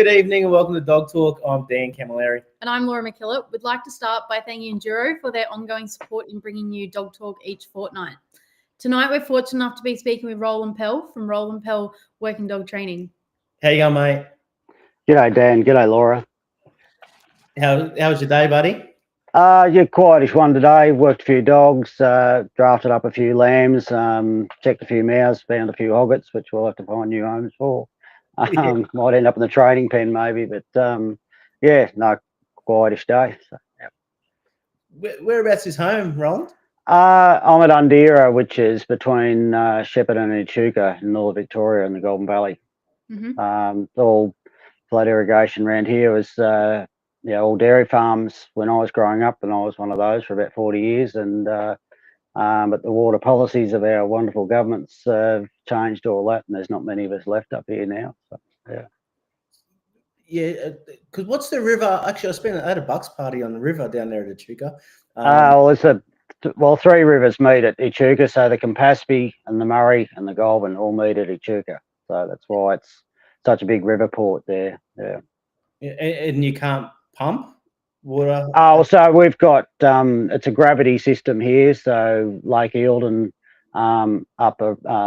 good evening and welcome to Dog Talk. I'm Dan Camilleri. And I'm Laura McKillop. We'd like to start by thanking Enduro for their ongoing support in bringing you Dog Talk each fortnight. Tonight, we're fortunate enough to be speaking with Roland Pell from Roland Pell Working Dog Training. How you going, mate? G'day, Dan. G'day, Laura. How was your day, buddy? Yeah, quietish one today. Worked a few dogs, drafted up a few lambs, checked a few mows, found a few hoggets, which we'll have to find new homes for. Might end up in the training pen maybe, but yeah, no, quietish day. So, yeah. Whereabouts is home, Roland? I'm at Undera, which is between Shepparton and Echuca in Northern Victoria in the Golden Valley. Mm-hmm. All flood irrigation around here was all dairy farms when I was growing up, and I was one of those for about 40 years. And but the water policies of our wonderful governments changed all that, and there's not many of us left up here now. So, yeah. Yeah, because what's the river? Actually, I had a bucks party on the river down there at Echuca. Well, three rivers meet at Echuca, so the Campaspe and the Murray and the Goulburn all meet at Echuca. So that's why it's such a big river port there. Yeah. And you can't pump water? Oh, so we've got it's a gravity system here. So Lake Eildon up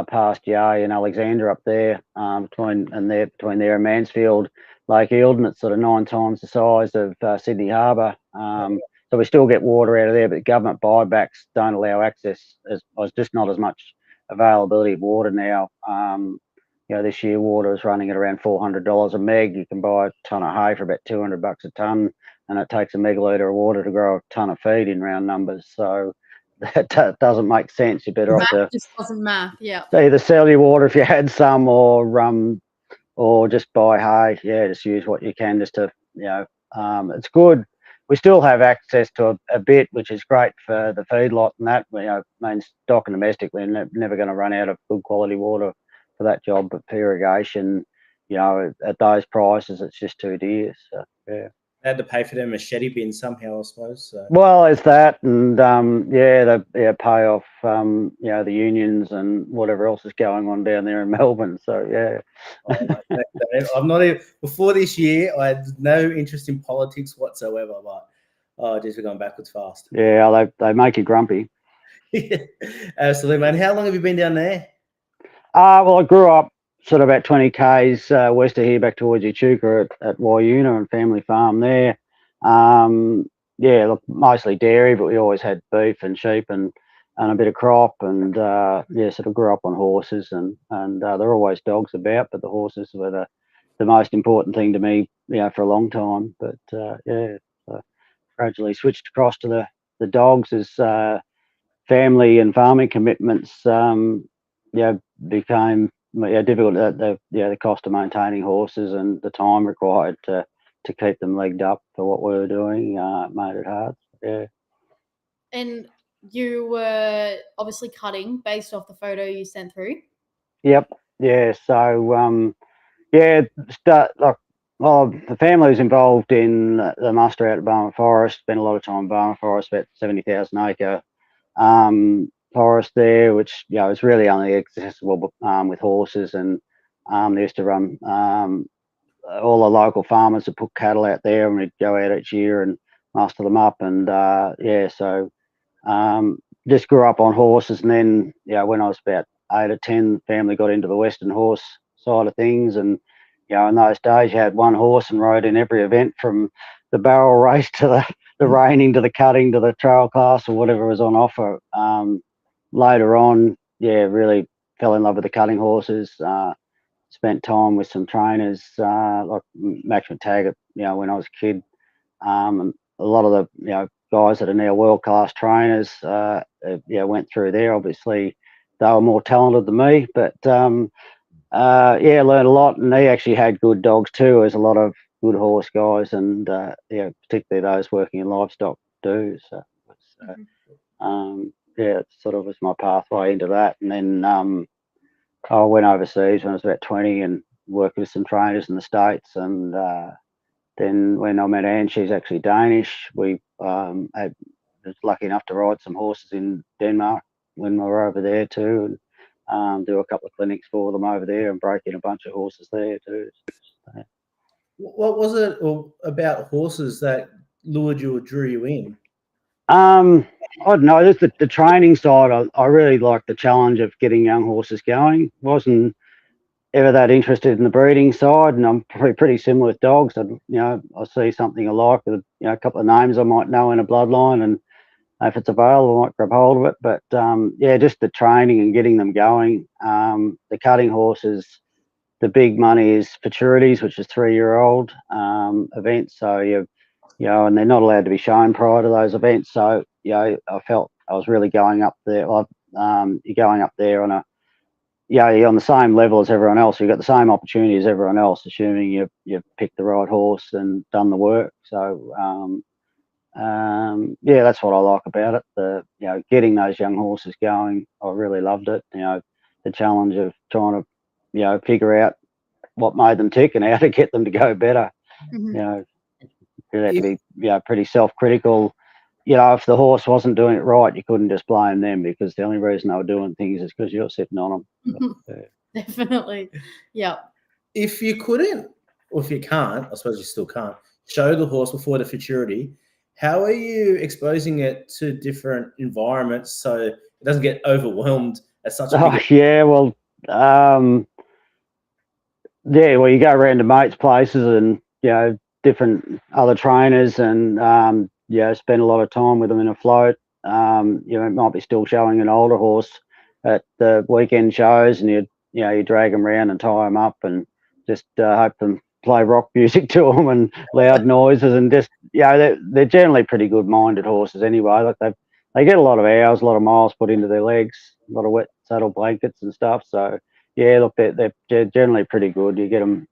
past Yea and Alexander up there, between there and Mansfield, Lake Eildon, it's sort of 9 times the size of Sydney Harbour. So we still get water out of there, but government buybacks don't allow access. There's just not as much availability of water now. This year water is running at around $400 a meg. You can buy a ton of hay for about $200 a ton, and it takes a megaliter of water to grow a ton of feed in round numbers. So that doesn't make sense. You're better off to just doesn't math. Yeah. either sell your water if you had some, or just buy hay. Yeah, just use what you can just to it's good. We still have access to a bit, which is great for the feedlot, and that means stock and domestic. We're never going to run out of good quality water for that job, but for irrigation, at those prices, it's just too dear. So yeah, I had to pay for their machete bin somehow, I suppose. So. Well, it's that, and they pay off the unions and whatever else is going on down there in Melbourne. So yeah. I'm not even, before this year, I had no interest in politics whatsoever. But we're going backwards fast. Yeah, they make you grumpy. Absolutely, man. How long have you been down there? Well, I grew up sort of about 20 k's west of here, back towards Echuca at Waiuna and family farm there. Look, mostly dairy, but we always had beef and sheep and a bit of crop, and sort of grew up on horses, and there are always dogs about, but the horses were the most important thing to me, for a long time. But so gradually switched across to the dogs as family and farming commitments became difficult. The cost of maintaining horses and the time required to keep them legged up for what we were doing made it hard. Yeah. And you were obviously cutting based off the photo you sent through. Yep. Yeah. So the family was involved in the muster out at Barmer Forest. Spent a lot of time in Barmer Forest, about 70,000 acre forest there, which is really only accessible with horses, and they used to run all the local farmers that put cattle out there, and we'd go out each year and muster them up, and just grew up on horses. And then when I was about 8 or 10, family got into the Western horse side of things, and in those days you had one horse and rode in every event, from the barrel race to the reining to the cutting to the trail class or whatever was on offer. Later on, really fell in love with the cutting horses. Spent time with some trainers like Max McTaggart, when I was a kid. And a lot of the guys that are now world class trainers, went through there. Obviously, they were more talented than me, but learned a lot. And he actually had good dogs too. There's a lot of good horse guys, and particularly those working in livestock do. So it sort of was my pathway into that. And then I went overseas when I was about 20 and worked with some trainers in the States. And then when I met Anne, she's actually Danish. We was lucky enough to ride some horses in Denmark when we were over there too, and do a couple of clinics for them over there and break in a bunch of horses there too. What was it about horses that lured you or drew you in? I don't know. Just the training side, I really like the challenge of getting young horses going. Wasn't ever that interested in the breeding side, and I'm pretty similar with dogs. I see something I like with a couple of names I might know in a bloodline, and if it's available, I might grab hold of it. But yeah, just the training and getting them going. The cutting horses, the big money is futurities, which is 3-year-old events. So and they're not allowed to be shown prior to those events. So I felt I was really going up there. You're going up there on you're on the same level as everyone else. You've got the same opportunity as everyone else, assuming you've picked the right horse and done the work. So yeah, that's what I like about it. Getting those young horses going, I really loved it. The challenge of trying to figure out what made them tick and how to get them to go better. Mm-hmm. You had to be pretty self-critical. If the horse wasn't doing it right, you couldn't just blame them, because the only reason they were doing things is because you're sitting on them. Definitely. Yeah. If you couldn't, or if you can't, I suppose you still can't, show the horse before the futurity, how are you exposing it to different environments so it doesn't get overwhelmed at such a big... Well, you go around to mates' places and, different other trainers, and, spend a lot of time with them in a float. It might be still showing an older horse at the weekend shows, and you drag them around and tie them up and just hope them play rock music to them and loud noises, and just, they're generally pretty good-minded horses anyway. Like they get a lot of hours, a lot of miles put into their legs, a lot of wet saddle blankets and stuff. So yeah, look, they're generally pretty good. You get them,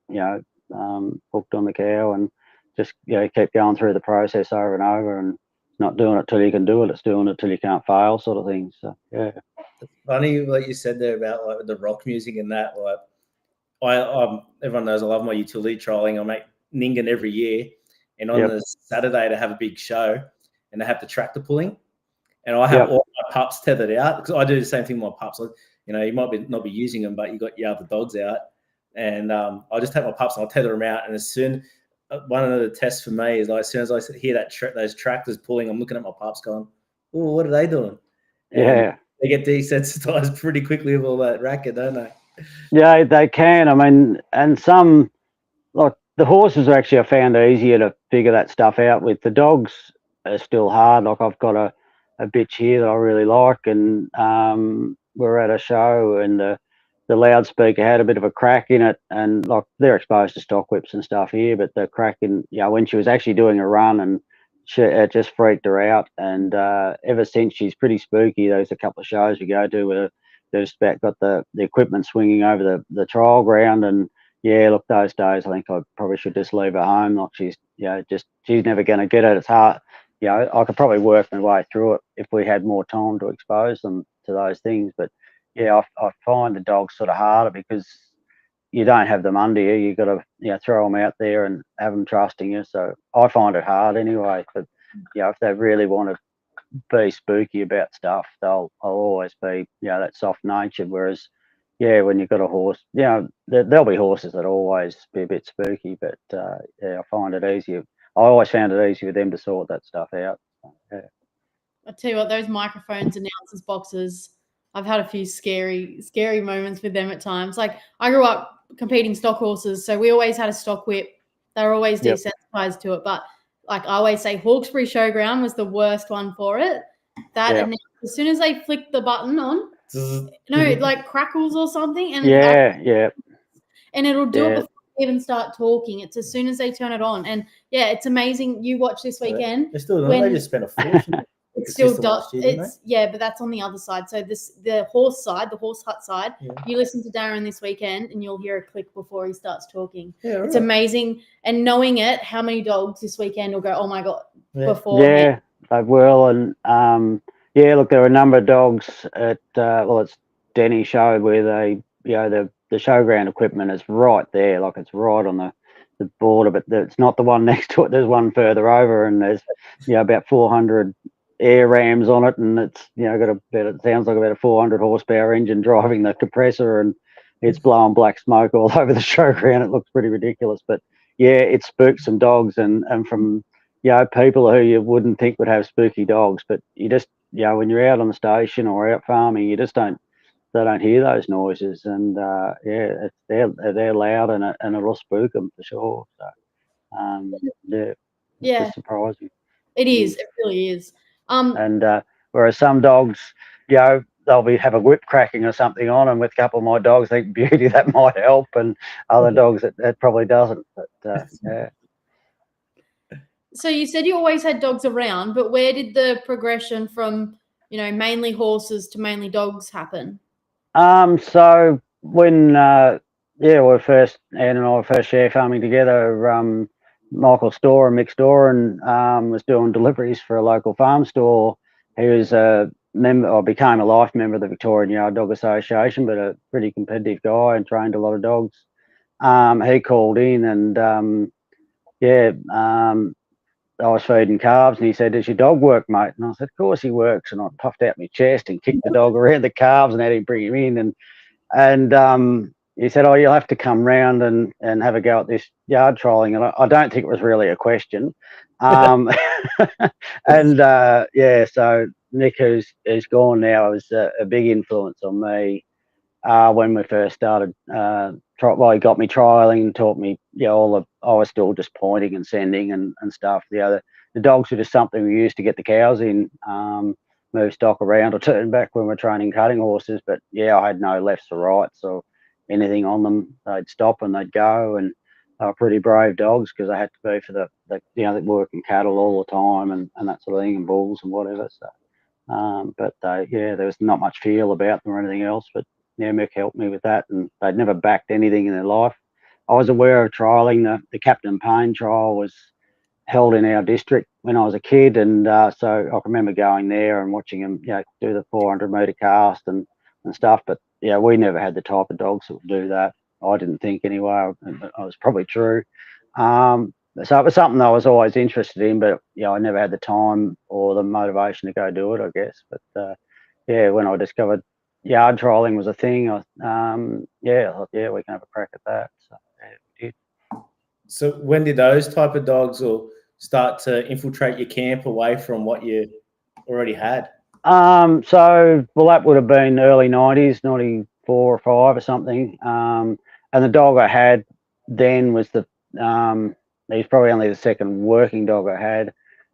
hooked on the cow, and just keep going through the process over and over, and not doing it till you can do it. It's doing it till you can't fail, sort of thing. So yeah. It's funny what you said there about like the rock music and that. Like, everyone knows I love my utility trialing. I make Ningen every year, and on the Saturday to have a big show, and they have the tractor pulling, and I have all my pups tethered out, because I do the same thing with my pups. Like, you might not be using them, but you got your other dogs out, and I just take my pups and I'll tether them out. And as soon, one of the tests for me is like, as soon as I hear that those tractors pulling, I'm looking at my pups going, "Oh, what are they doing?" And they get desensitized pretty quickly with all that racket, don't they? Yeah, they can. I mean, and some, like the horses are actually, I found easier to figure that stuff out with. The dogs are still hard. Like I've got a bitch here that I really like, and we're at a show, and the loudspeaker had a bit of a crack in it, and like they're exposed to stock whips and stuff here, but the crack in, when she was actually doing a run, and it just freaked her out. And ever since, she's pretty spooky. There's a couple of shows we go to where they've just about got the equipment swinging over the trial ground, and look, those days I think I probably should just leave her home. Like she's she's never going to get it. It's hard. I could probably work my way through it if we had more time to expose them to those things. But I find the dogs sort of harder, because you don't have them under you. You've got to throw them out there and have them trusting you. So I find it hard anyway. But if they really want to be spooky about stuff, I'll always be that soft natured. Whereas when you've got a horse, there'll be horses that always be a bit spooky. But I find it easier. I always found it easy for them to sort that stuff out. I tell you what, those microphones, announcers boxes, I've had a few scary moments with them at times. Like I grew up competing stock horses, so we always had a stock whip. They were always desensitized to it. But like I always say, Hawkesbury Showground was the worst one for it. That as soon as they flick the button on, it like crackles or something, and and it'll do it before they even start talking. It's as soon as they turn it on, and it's amazing. You watch this weekend. They still they just spent a fortune. It still does. But that's on the other side. So the horse side, the horse hut side. Yeah. You listen to Darren this weekend, and you'll hear a click before he starts talking. Yeah, right. It's amazing, and knowing it, how many dogs this weekend will go, "Oh my god!" Before they will, and look, there are a number of dogs at it's Denny Show where they the showground equipment is right there, like it's right on the border, but it's not the one next to it. There's one further over, and there's about 400 air rams on it, and it's it sounds like about a 400 horsepower engine driving the compressor, and it's blowing black smoke all over the showground. It looks pretty ridiculous, but it spooks some dogs, and from people who you wouldn't think would have spooky dogs, but you just when you're out on the station or out farming, you just they don't hear those noises, and they're loud, and it'll spook them for sure. So it's just surprising. It is. It really is. And whereas some dogs, they'll have a whip cracking or something on, and with a couple of my dogs, think beauty that might help, and other dogs that probably doesn't. But yeah. So you said you always had dogs around, but where did the progression from mainly horses to mainly dogs happen? So when we first, Anne and I were first share farming together, Michael Store and Mick Store, and was doing deliveries for a local farm store. He was a member, or became a life member of the Victorian Yard Dog Association, but a pretty competitive guy and trained a lot of dogs. He called in, and I was feeding calves, and he said, "Does your dog work, mate?" And I said, "Of course he works." And I puffed out my chest and kicked the dog around the calves and had him bring him in. And he said, "Oh, you'll have to come round and have a go at this yard trialing." And I don't think it was really a question. And so Nick, who's gone now, was a big influence on me when we first started. He got me trialing and taught me, I was still just pointing and sending and stuff. The dogs were just something we used to get the cows in, move stock around or turn back when we're training cutting horses. But I had no lefts or rights or anything on them. They'd stop and they'd go, and they were pretty brave dogs because they had to be for the working cattle all the time and that sort of thing, and bulls and whatever. So, but there was not much feel about them or anything else. But Mick helped me with that, and they'd never backed anything in their life. I was aware of trialling. The Captain Payne trial was held in our district when I was a kid, and so I can remember going there and watching them, do the 400-metre cast and stuff. But we never had the type of dogs that would do that. I didn't think anyway. I was probably true. So it was something I was always interested in, but I never had the time or the motivation to go do it, I guess. But when I discovered yard trialing was a thing, I thought, we can have a crack at that. So we did. So when did those type of dogs start to infiltrate your camp away from what you already had? So that would have been early 90s, 94 or 5 or something. And the dog I had then was he's probably only the second working dog I had.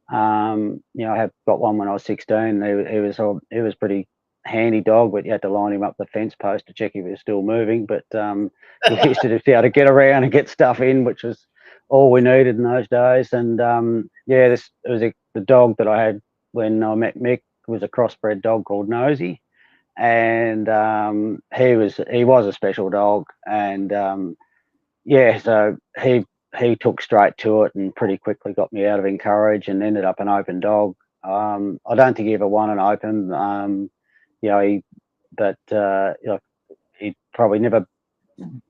I had got one when I was 16. He was pretty handy dog, but you had to line him up the fence post to check if he was still moving. But he used to just be able to get around and get stuff in, which was all we needed in those days. And it was the dog that I had when I met Mick was a crossbred dog called Nosy, and he was a special dog, and so he took straight to it and pretty quickly got me out of encourage and ended up an open dog. I don't think he ever won an open. He probably never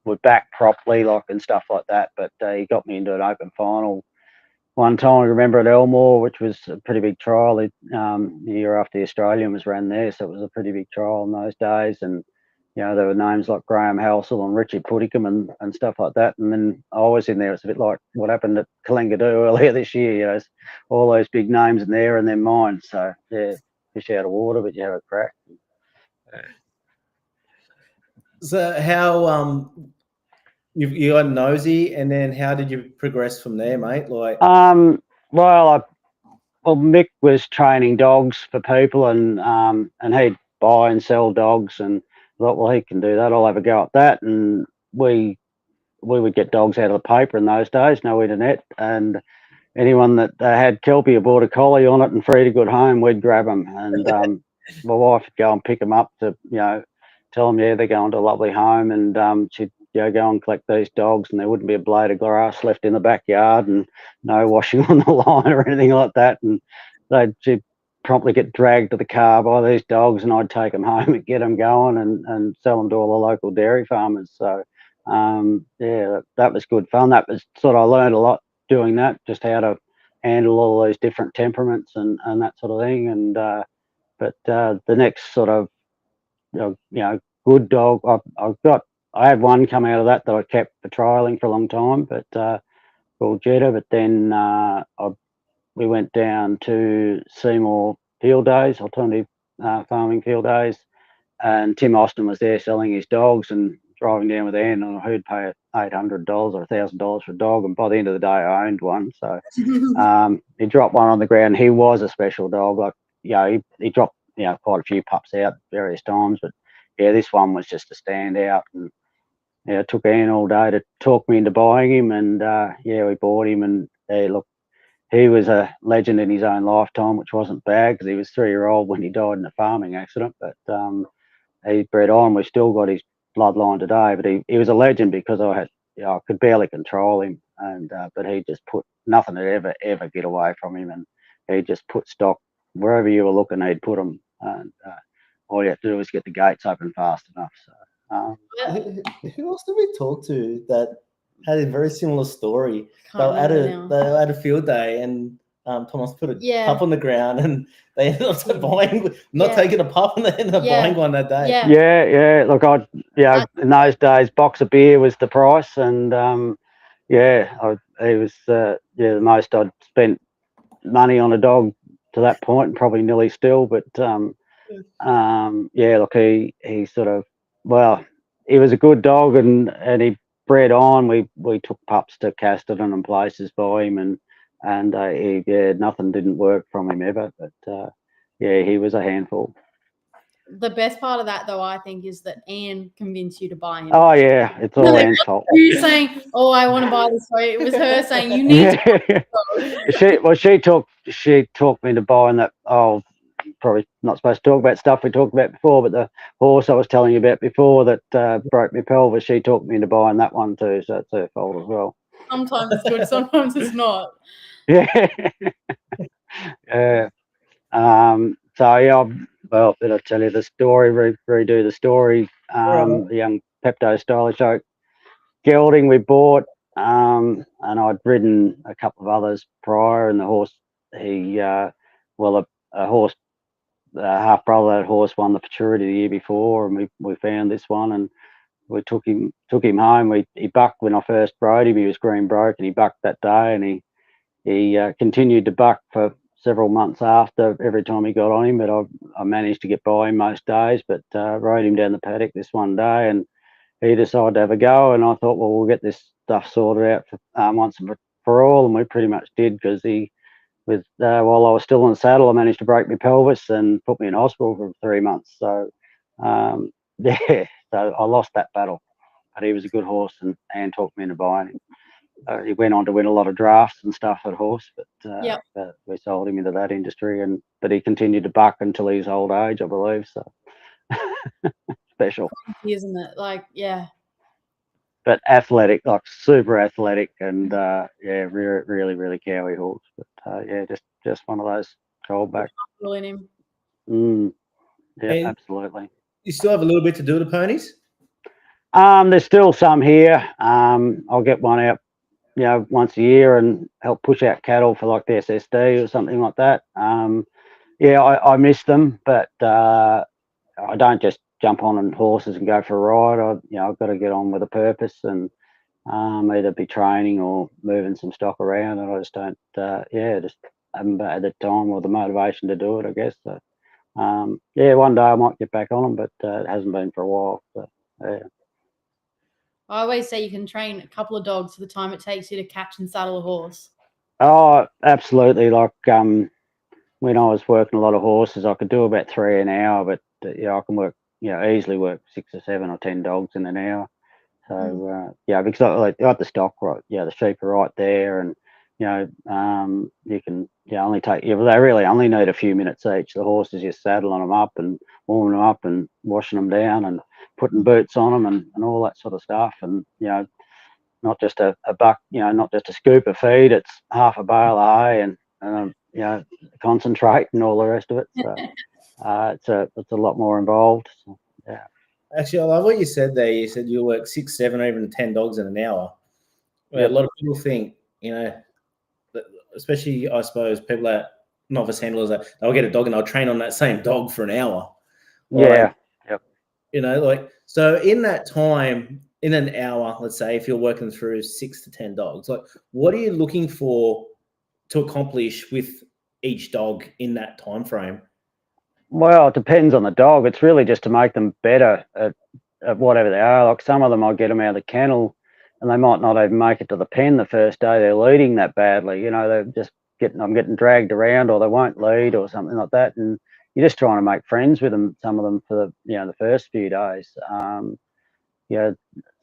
would back properly, and stuff like that. But he got me into an open final one time. I remember at Elmore, which was a pretty big trial. The year after the Australian was ran there, so it was a pretty big trial in those days. And there were names like Graham Halsell and Richard Puddicombe and stuff like that. And then I was in there. It's a bit like what happened at Kalangadoo earlier this year. All those big names in there, and then mine. So fish out of water, but you have a crack. So how you got Nosy, and then how did you progress from there, mate? Mick was training dogs for people, and he'd buy and sell dogs, and I thought, well, he can do that. I'll have a go at that. And we would get dogs out of the paper in those days, no internet, and anyone that had Kelpie or Border Collie on it and free to good home, we'd grab them. And my wife would go and pick them up to, tell them, they're going to a lovely home, and she'd go and collect these dogs, and there wouldn't be a blade of grass left in the backyard and no washing on the line or anything like that. And she'd promptly get dragged to the car by these dogs, and I'd take them home and get them going and sell them to all the local dairy farmers. So, that was good fun. That was I learned a lot doing that, just how to handle all those different temperaments and that sort of thing. And but the next sort of good dog I had one come out of that I kept for trialing for a long time, but called Jetta. But then we went down to Seymour Field Days, alternative farming field days, and Tim Austin was there selling his dogs and driving down with Anne, and he'd pay $800 or $1,000 for a dog, and by the end of the day I owned one. So he dropped one on the ground. He was a special dog. Like, he dropped quite a few pups out various times, but this one was just a standout. And it took Anne all day to talk me into buying him, and we bought him. And look, he was a legend in his own lifetime, which wasn't bad because he was 3-year-old when he died in a farming accident. But he bred on. We've still got his bloodline today, but he was a legend because I could barely control him, and but he just put nothing to ever get away from him, and he just put stock wherever you were looking. He'd put them, and all you had to do was get the gates open fast enough. So who else did we talk to that had a very similar story? They were at a field day, and Thomas put a pup on the ground, and they ended up buying, taking a pup, and they ended up buying one that day. Yeah. Look, in those days, box of beer was the price, and it was the most I'd spent money on a dog to that point, and probably nearly still. But look, he sort of, he was a good dog, and he bred on. We took pups to Casterton and places by him, and nothing didn't work from him ever. But he was a handful. The best part of that, though, I think, is that Anne convinced you to buy him. Oh yeah, it's all Anne's fault. You saying, "Oh, I want to buy this," so it was her saying, "You need." She talked me into buying that. Oh, probably not supposed to talk about stuff we talked about before, but the horse I was telling you about before that broke my pelvis, she talked me into buying that one too, so it's her fault as well. Sometimes it's good, sometimes it's not. Did I tell you the story? Redo the story. The young Pepto stylish oak gelding we bought, and I'd ridden a couple of others prior, and the horse, a horse, half brother of that horse won the Futurity the year before, and we found this one, and we took him home. He bucked when I first rode him. He was green broke, and he bucked that day, and he continued to buck for several months after, every time he got on him, but I managed to get by him most days. But rode him down the paddock this one day, and he decided to have a go, and I thought, well, we'll get this stuff sorted out for once and for all, and we pretty much did, because while I was still in the saddle, I managed to break my pelvis and put me in hospital for 3 months. So so I lost that battle, but he was a good horse, and Anne talked me into buying him. He went on to win a lot of drafts and stuff at horse, but we sold him into that industry, but he continued to buck until his old age, I believe. So special, isn't it? But athletic, like super athletic, and really, really cowy horse. But just one of those cold back. In him. Absolutely. You still have a little bit to do with the ponies? There's still some here. I'll get one out, once a year, and help push out cattle for like the SSD or something like that. I miss them, but I don't just jump on horses and go for a ride. I've got to get on with a purpose, and either be training or moving some stock around, and I just don't just haven't had the time or the motivation to do it, I guess. So one day I might get back on them, but it hasn't been for a while. So I always say you can train a couple of dogs for the time it takes you to catch and saddle a horse. Oh, absolutely. Like when I was working a lot of horses, I could do about 3 an hour, but I can work, easily work 6 or 7 or 10 dogs in an hour. So because I got the stock right, the sheep are right there, and you can only take. They really only need a few minutes each. The horses, just saddling them up and warming them up and washing them down and putting boots on them and all that sort of stuff. And not just a buck, not just a scoop of feed. It's half a bale of hay and concentrate and all the rest of it. So it's a lot more involved. So, Actually, I love what you said there. You said you work 6, 7, or even 10 dogs in an hour. A lot of people think, especially I suppose people that novice handlers, that they'll get a dog and they'll train on that same dog for an hour. So in that time, in an hour, let's say, if you're working through 6 to 10 dogs, like what are you looking for to accomplish with each dog in that time frame? Well, it depends on the dog. It's really just to make them better at whatever they are. Like some of them, I'll get them out of the kennel and they might not even make it to the pen the first day. They're leading that badly. You know, they're just I'm getting dragged around, or they won't lead or something like that. And you're just trying to make friends with them, some of them, for the first few days.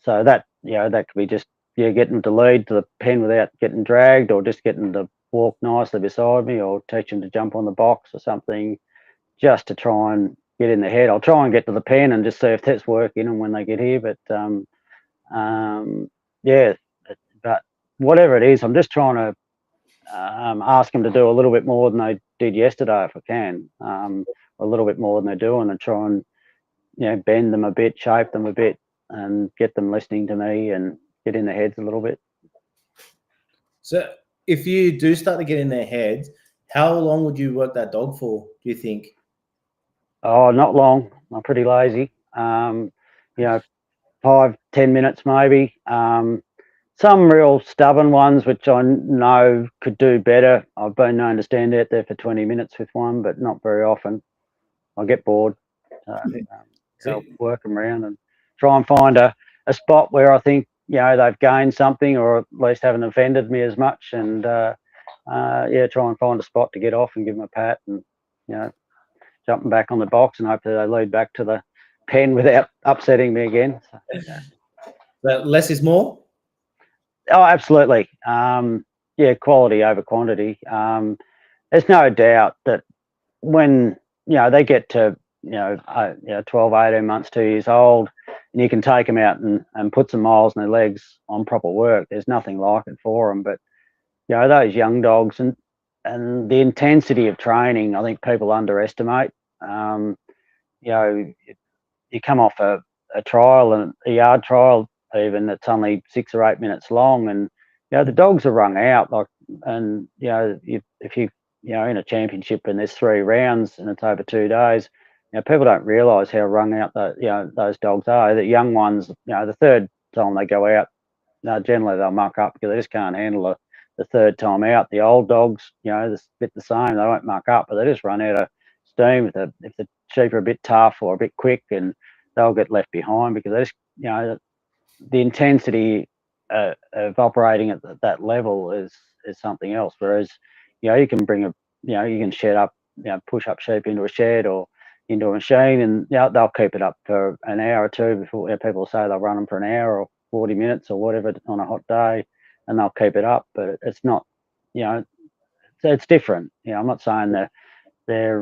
So that, that could be just, getting them to lead to the pen without getting dragged, or just getting them to walk nicely beside me, or teach them to jump on the box or something, just to try and get in the head. I'll try and get to the pen and just see if that's working and when they get here. But but whatever it is, I'm just trying to ask them to do a little bit more than they did yesterday, if I can, a little bit more than they're doing, and try and bend them a bit, shape them a bit, and get them listening to me and get in their heads a little bit. So if you do start to get in their heads, how long would you work that dog for, do you think? Oh, not long. I'm pretty lazy. 5-10 minutes maybe. Some real stubborn ones, which I know could do better. I've been known to stand out there for 20 minutes with one, but not very often. I get bored. So work them around and try and find a spot where I think, they've gained something, or at least haven't offended me as much. And, try and find a spot to get off and give them a pat, and, jumping back on the box, and hopefully they lead back to the pen without upsetting me again. So, But less is more? Oh, absolutely. Quality over quantity. There's no doubt that when, they get to, 12, 18 months, 2 years old, and you can take them out and put some miles in their legs on proper work, there's nothing like it for them. But, those young dogs and the intensity of training, I think people underestimate. You come off a trial, and a yard trial even, that's only 6 or 8 minutes long, and the dogs are wrung out. And if you in a championship and there's 3 rounds and it's over 2 days, people don't realise how wrung out those dogs are. The young ones, the third time they go out, generally they'll muck up because they just can't handle the third time out. The old dogs, they're a bit the same. They won't muck up, but they just run out of steam if the sheep are a bit tough or a bit quick, and they'll get left behind because they just, the intensity of operating at that level is something else. Whereas, you can bring you can shed up, push up sheep into a shed or into a machine, and they'll keep it up for an hour or two before people say they'll run them for an hour or 40 minutes or whatever on a hot day, and they'll keep it up. But it's not, it's different. I'm not saying that they're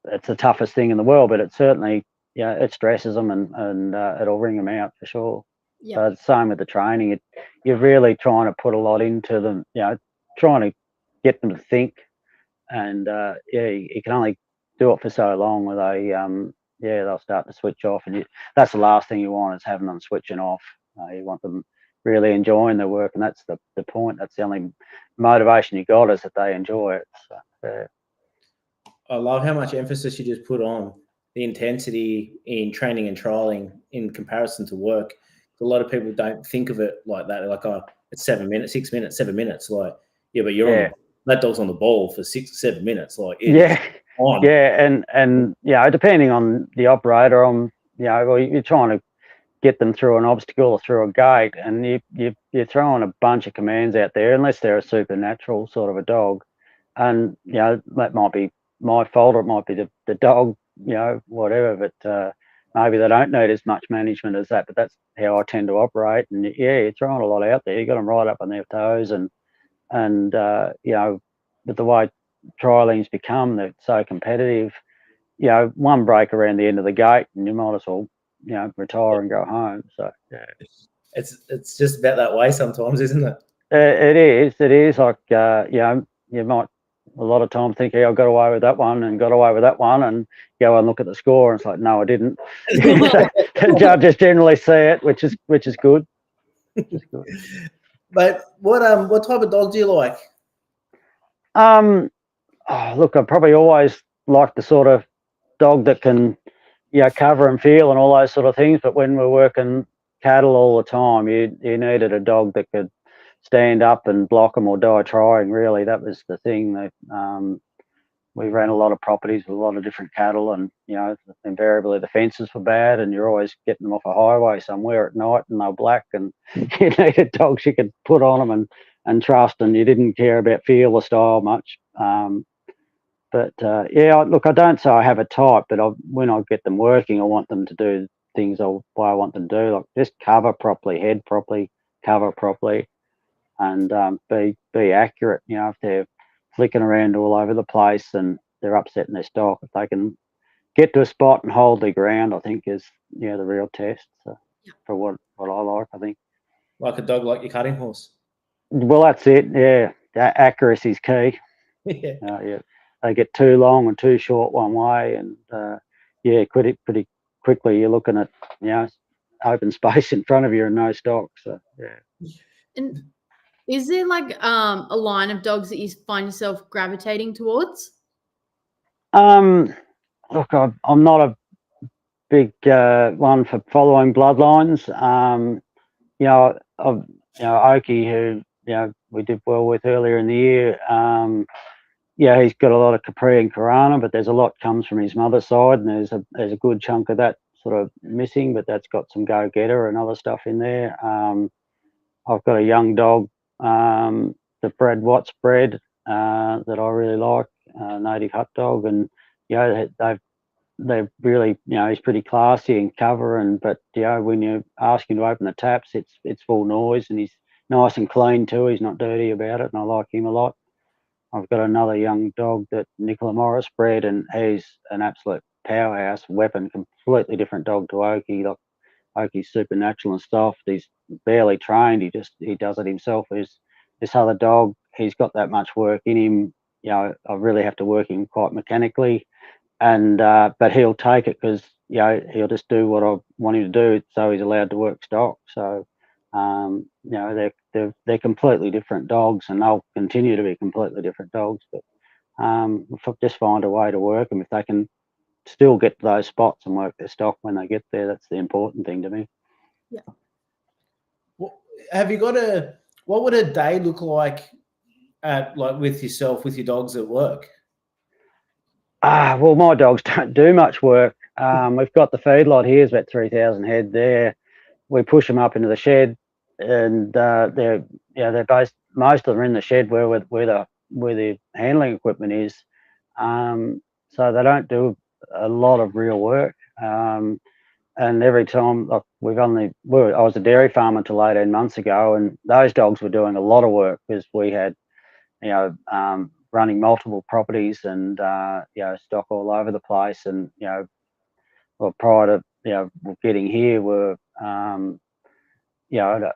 it's the toughest thing in the world, but it certainly, it stresses them, and it'll wring them out for sure. Yeah. So it's the same with the training. You're really trying to put a lot into them, trying to get them to think, and you can only do it for so long where they'll start to switch off, and that's the last thing you want, is having them switching off. You want them really enjoying their work, and that's the point. That's the only motivation you got, is that they enjoy it. So, I love how much emphasis you just put on the intensity in training and trialing in comparison to work. A lot of people don't think of it like that. They're like, oh, it's 7 minutes, 6 minutes, 7 minutes. Like, yeah, but that dog's on the ball for 6 or 7 minutes. Like, and depending on the operator, you're trying to get them through an obstacle or through a gate, and you're throwing a bunch of commands out there, unless they're a supernatural sort of a dog, and that might be my fault, or it might be the dog, whatever, but maybe they don't need as much management as that. But that's how I tend to operate. And you're throwing a lot out there. You got them right up on their toes, and but the way trialing's become, they're so competitive. One break around the end of the gate, and you might as well retire and go home. So it's just about that way sometimes, isn't it? It is like you might a lot of time think, I got away with that one and got away with that one, and go and look at the score, and it's like, no, I didn't. The judges generally see it, which is good. But what type of dog do you like? Look, I probably always like the sort of dog that can cover and feel and all those sort of things. But when we're working cattle all the time, you needed a dog that could stand up and block them or die trying. Really, that was the thing. That we ran a lot of properties with a lot of different cattle, and invariably the fences were bad, and you're always getting them off a highway somewhere at night, and they're black, and you needed dogs you could put on them and trust, and you didn't care about feel or style much. But look, I don't say I have a type, but when I get them working, I want them to do things the way I want them to do, like just cover properly, head properly, cover properly, and be accurate. If they're flicking around all over the place and they're upsetting their stock, if they can get to a spot and hold their ground, I think is the real test. So, for what I like, I think. Like a dog, like your cutting horse. Well, that's it. Yeah, accuracy is key. Yeah. They get too long and too short one way, and pretty quickly you're looking at open space in front of you and no stock. So yeah. And is there like a line of dogs that you find yourself gravitating towards? Look, I'm not a big one for following bloodlines. Oki, who we did well with earlier in the year. He's got a lot of Capri and Corana, but there's a lot comes from his mother's side, and there's a good chunk of that sort of missing, but that's got some go-getter and other stuff in there. I've got a young dog, the Brad Watts bred, that I really like, native hut dog, and they've really, he's pretty classy and cover, but when you ask him to open the taps, it's full noise, and he's nice and clean too. He's not dirty about it, and I like him a lot. I've got another young dog that Nicola Morris bred, and he's an absolute powerhouse weapon, completely different dog to Oki. Like, Oki's supernatural and stuff. He's barely trained. He does it himself. This other dog, he's got that much work in him. I really have to work him quite mechanically, and but he'll take it because he'll just do what I want him to do. So he's allowed to work stock. So they're completely different dogs, and they'll continue to be completely different dogs. But just find a way to work them. If they can still get to those spots and work their stock when they get there, that's the important thing to me. Yeah. Well, what would a day look like with yourself, with your dogs at work? Well, my dogs don't do much work. We've got the feedlot here, it's about 3,000 head there. We push them up into the shed, and they're based. Most of them are in the shed where the handling equipment is. So they don't do a lot of real work. And every time, like I was a dairy farmer until 18 months ago, and those dogs were doing a lot of work because we had, running multiple properties and stock all over the place. And prior to getting here, I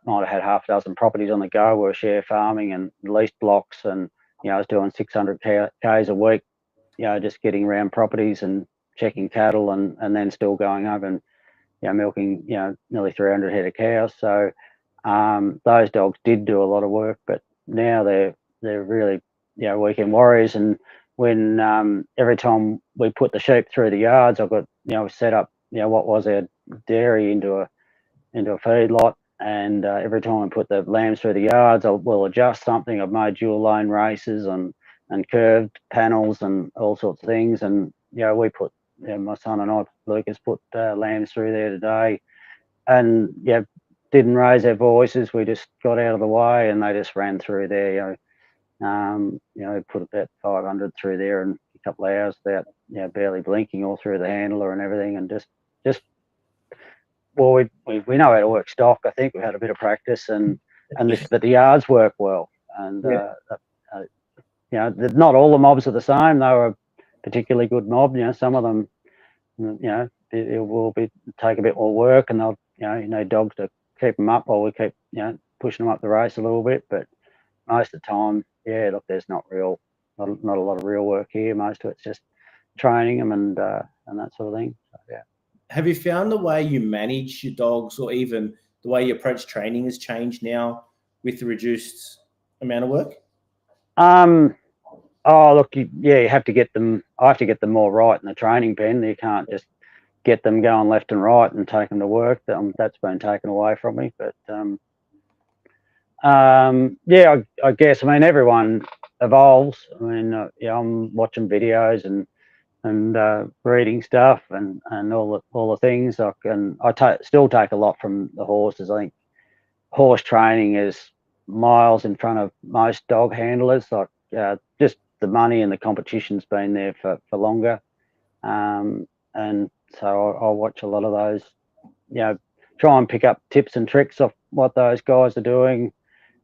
might have had half a dozen properties on the go. We were share farming and leased blocks, and I was doing 600 k's a week, just getting around properties and checking cattle, and then still going over and milking nearly 300 head of cows. So those dogs did do a lot of work, but now they're really weekend warriors. And when every time we put the sheep through the yards, I've got set up what was our dairy into a feedlot, and every time I put the lambs through the yards, we'll adjust something. I've made dual lane races and curved panels and all sorts of things, and we put my son and I, Lucas, put lambs through there today, and didn't raise their voices. We just got out of the way, and they just ran through there. Put about 500 through there in a couple of hours without barely blinking, all through the handler and everything, and just well, we know how to work stock. I think we've had a bit of practice, but the yards work well, and not all the mobs are the same. They were a particularly good mob. Some of them, it will take a bit more work, and they'll you need dogs to keep them up while we keep pushing them up the race a little bit. But most of the time, look, there's not a lot of real work here. Most of it's just training them and that sort of thing. So, yeah. Have you found the way you manage your dogs, or even the way you approach training, has changed now with the reduced amount of work? Oh, look, you have to get them. I have to get them more right in the training pen. You can't just get them going left and right and take them to work. That's been taken away from me. But yeah, I guess, I mean, everyone evolves. I mean, yeah, I'm watching videos and reading stuff and all the things. I still take a lot from the horses. I think horse training is miles in front of most dog handlers. Like just the money and the competition's been there for longer, and so I'll watch a lot of those. You know, try and pick up tips and tricks of what those guys are doing.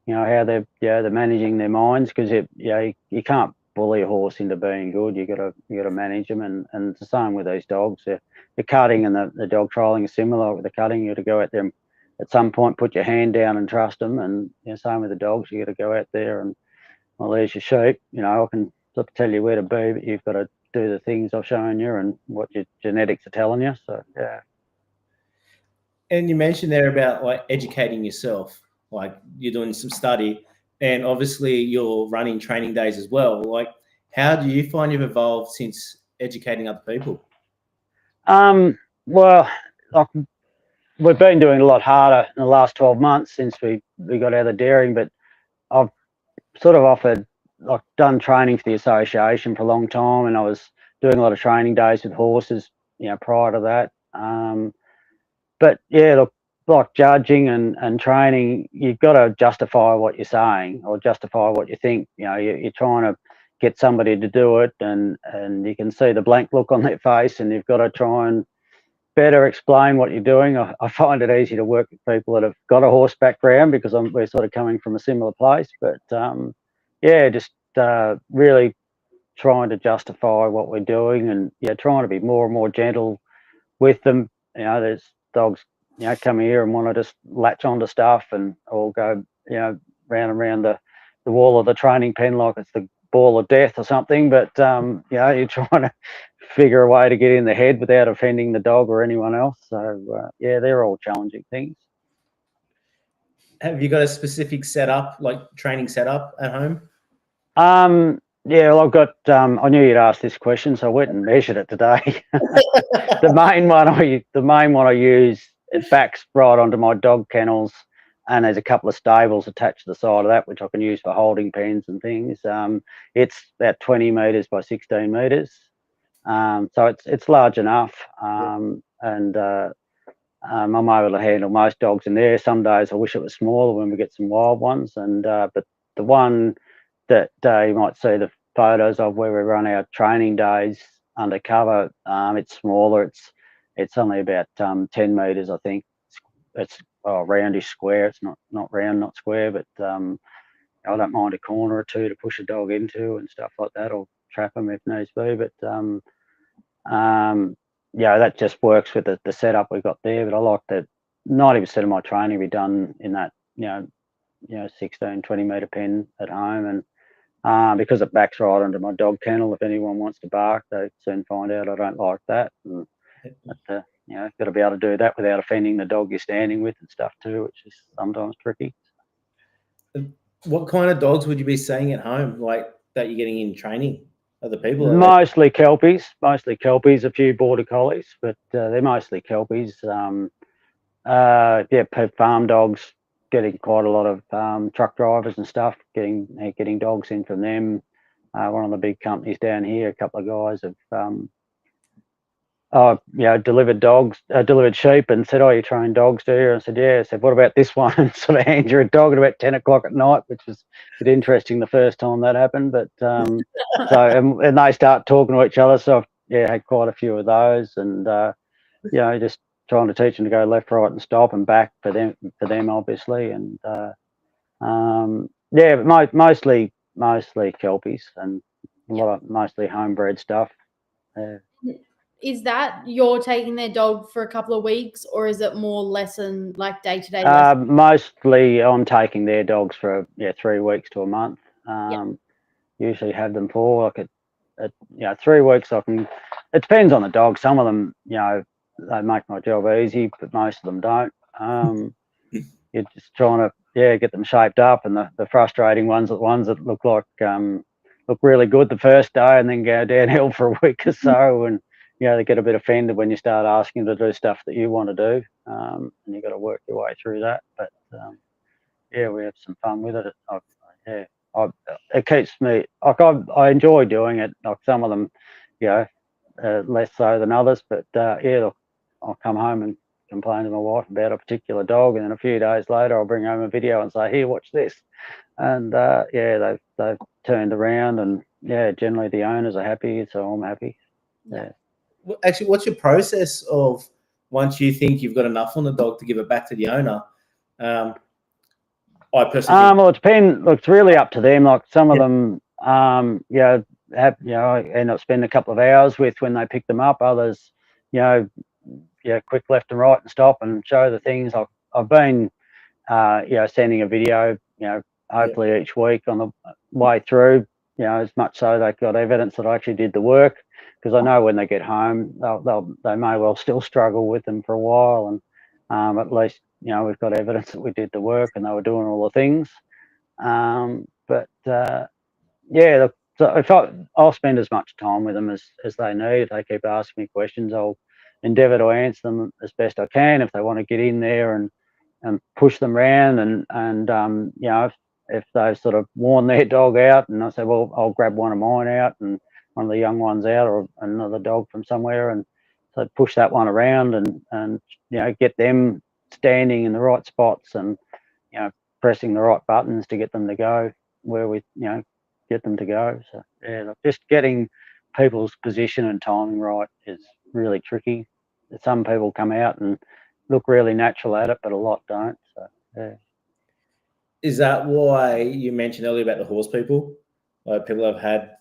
You know, how they're managing their minds, because you can't bully a horse into being good. You got to manage them, and it's the same with these dogs. The cutting and the dog trialing is similar. With the cutting, you got to go out there and at some point put your hand down and trust them, and same with the dogs. You got to go out there and, well, there's your sheep. You know, I can sort of tell you where to be, but you've got to do the things I've shown you and what your genetics are telling you. So yeah. And you mentioned there about like educating yourself, like you're doing some study, and obviously you're running training days as well. Like, how do you find you've evolved since educating other people? Well, like, we've been doing a lot harder in the last 12 months since we got out of dairying, but I've sort of done training for the association for a long time, and I was doing a lot of training days with horses, prior to that. But yeah, look, like judging and training, you've got to justify what you're saying or justify what you think. You're trying to get somebody to do it, and you can see the blank look on their face, and you've got to try and better explain what you're doing. I find it easy to work with people that have got a horse background, because we're sort of coming from a similar place. But yeah, just really trying to justify what we're doing, and trying to be more and more gentle with them. There's dogs come here and want to just latch onto stuff and all go round and round the wall of the training pen like it's the ball of death or something. But you're trying to figure a way to get in the head without offending the dog or anyone else. So yeah, they're all challenging things. Have you got a specific setup, like training setup at home? Yeah, well, I've got. I knew you'd ask this question, so I went and measured it today. The main one I use, it backs right onto my dog kennels, and there's a couple of stables attached to the side of that, which I can use for holding pens and things. It's about 20 meters by 16 meters, so it's large enough, and I'm able to handle most dogs in there. Some days I wish it was smaller when we get some wild ones, and but the one that you might see the photos of where we run our training days undercover, it's smaller. It's only about 10 meters, I think. It's roundish square. It's not round, not square, but I don't mind a corner or two to push a dog into and stuff like that, or trap them if needs be. But that just works with the setup we've got there. But I like that 90% of my training be done in that 16, 20 meter pen at home, and because it backs right under my dog kennel. If anyone wants to bark, they soon find out I don't like that. And got to be able to do that without offending the dog you're standing with and stuff too, which is sometimes tricky. What kind of dogs would you be seeing at home, like that you're getting in training? Other people? Mostly Kelpies, a few border collies, but they're mostly Kelpies. Farm dogs, getting quite a lot of truck drivers and stuff, getting dogs in from them. One of the big companies down here, a couple of guys have delivered sheep, and said, "Oh, you train dogs, do you?" I said, "Yeah." I said, "What about this one?" And sort of hand you a dog at about 10 o'clock at night, which was a bit interesting the first time that happened. But and they start talking to each other. So I've had quite a few of those, and just trying to teach them to go left, right, and stop and back for them obviously. And but mostly Kelpies, and a lot of mostly homebred stuff. Is that you're taking their dog for a couple of weeks, or is it more lesson, like day-to-day? Mostly I'm taking their dogs for 3 weeks to a month. Usually have them for like at 3 weeks. It depends on the dog. Some of them, they make my job easy, but most of them don't. You're just trying to get them shaped up, and the frustrating ones are the ones that look really good the first day and then go downhill for a week or so, and they get a bit offended when you start asking to do stuff that you want to do, and you've got to work your way through that. But yeah, we have some fun with it. It keeps me like I enjoy doing it. Like some of them, less so than others. But I'll come home and complain to my wife about a particular dog, and then a few days later I'll bring home a video and say, "Here, watch this." And they've turned around, and generally the owners are happy, so I'm happy. Yeah. Actually, what's your process of once you think you've got enough on the dog to give it back to the owner? I personally think, well, it depends. Look, it's really up to them. Like some of them, I end up spending a couple of hours with when they pick them up. Others, quick left and right and stop and show the things. I've been, sending a video, hopefully each week on the way through, as much so they've got evidence that I actually did the work, because I know when they get home, they may well still struggle with them for a while, and at least we've got evidence that we did the work and they were doing all the things. So if I'll spend as much time with them as they need. If they keep asking me questions, I'll endeavour to answer them as best I can. If they want to get in there and push them around, and if they've sort of worn their dog out, and I say, well, I'll grab one of mine out and one of the young ones out, or another dog from somewhere, and so push that one around and get them standing in the right spots, and pressing the right buttons to get them to go where we get them to go. So just getting people's position and timing right is really tricky. Some people come out and look really natural at it, but a lot don't. So yeah. Is that why you mentioned earlier about the horse people? Like people have had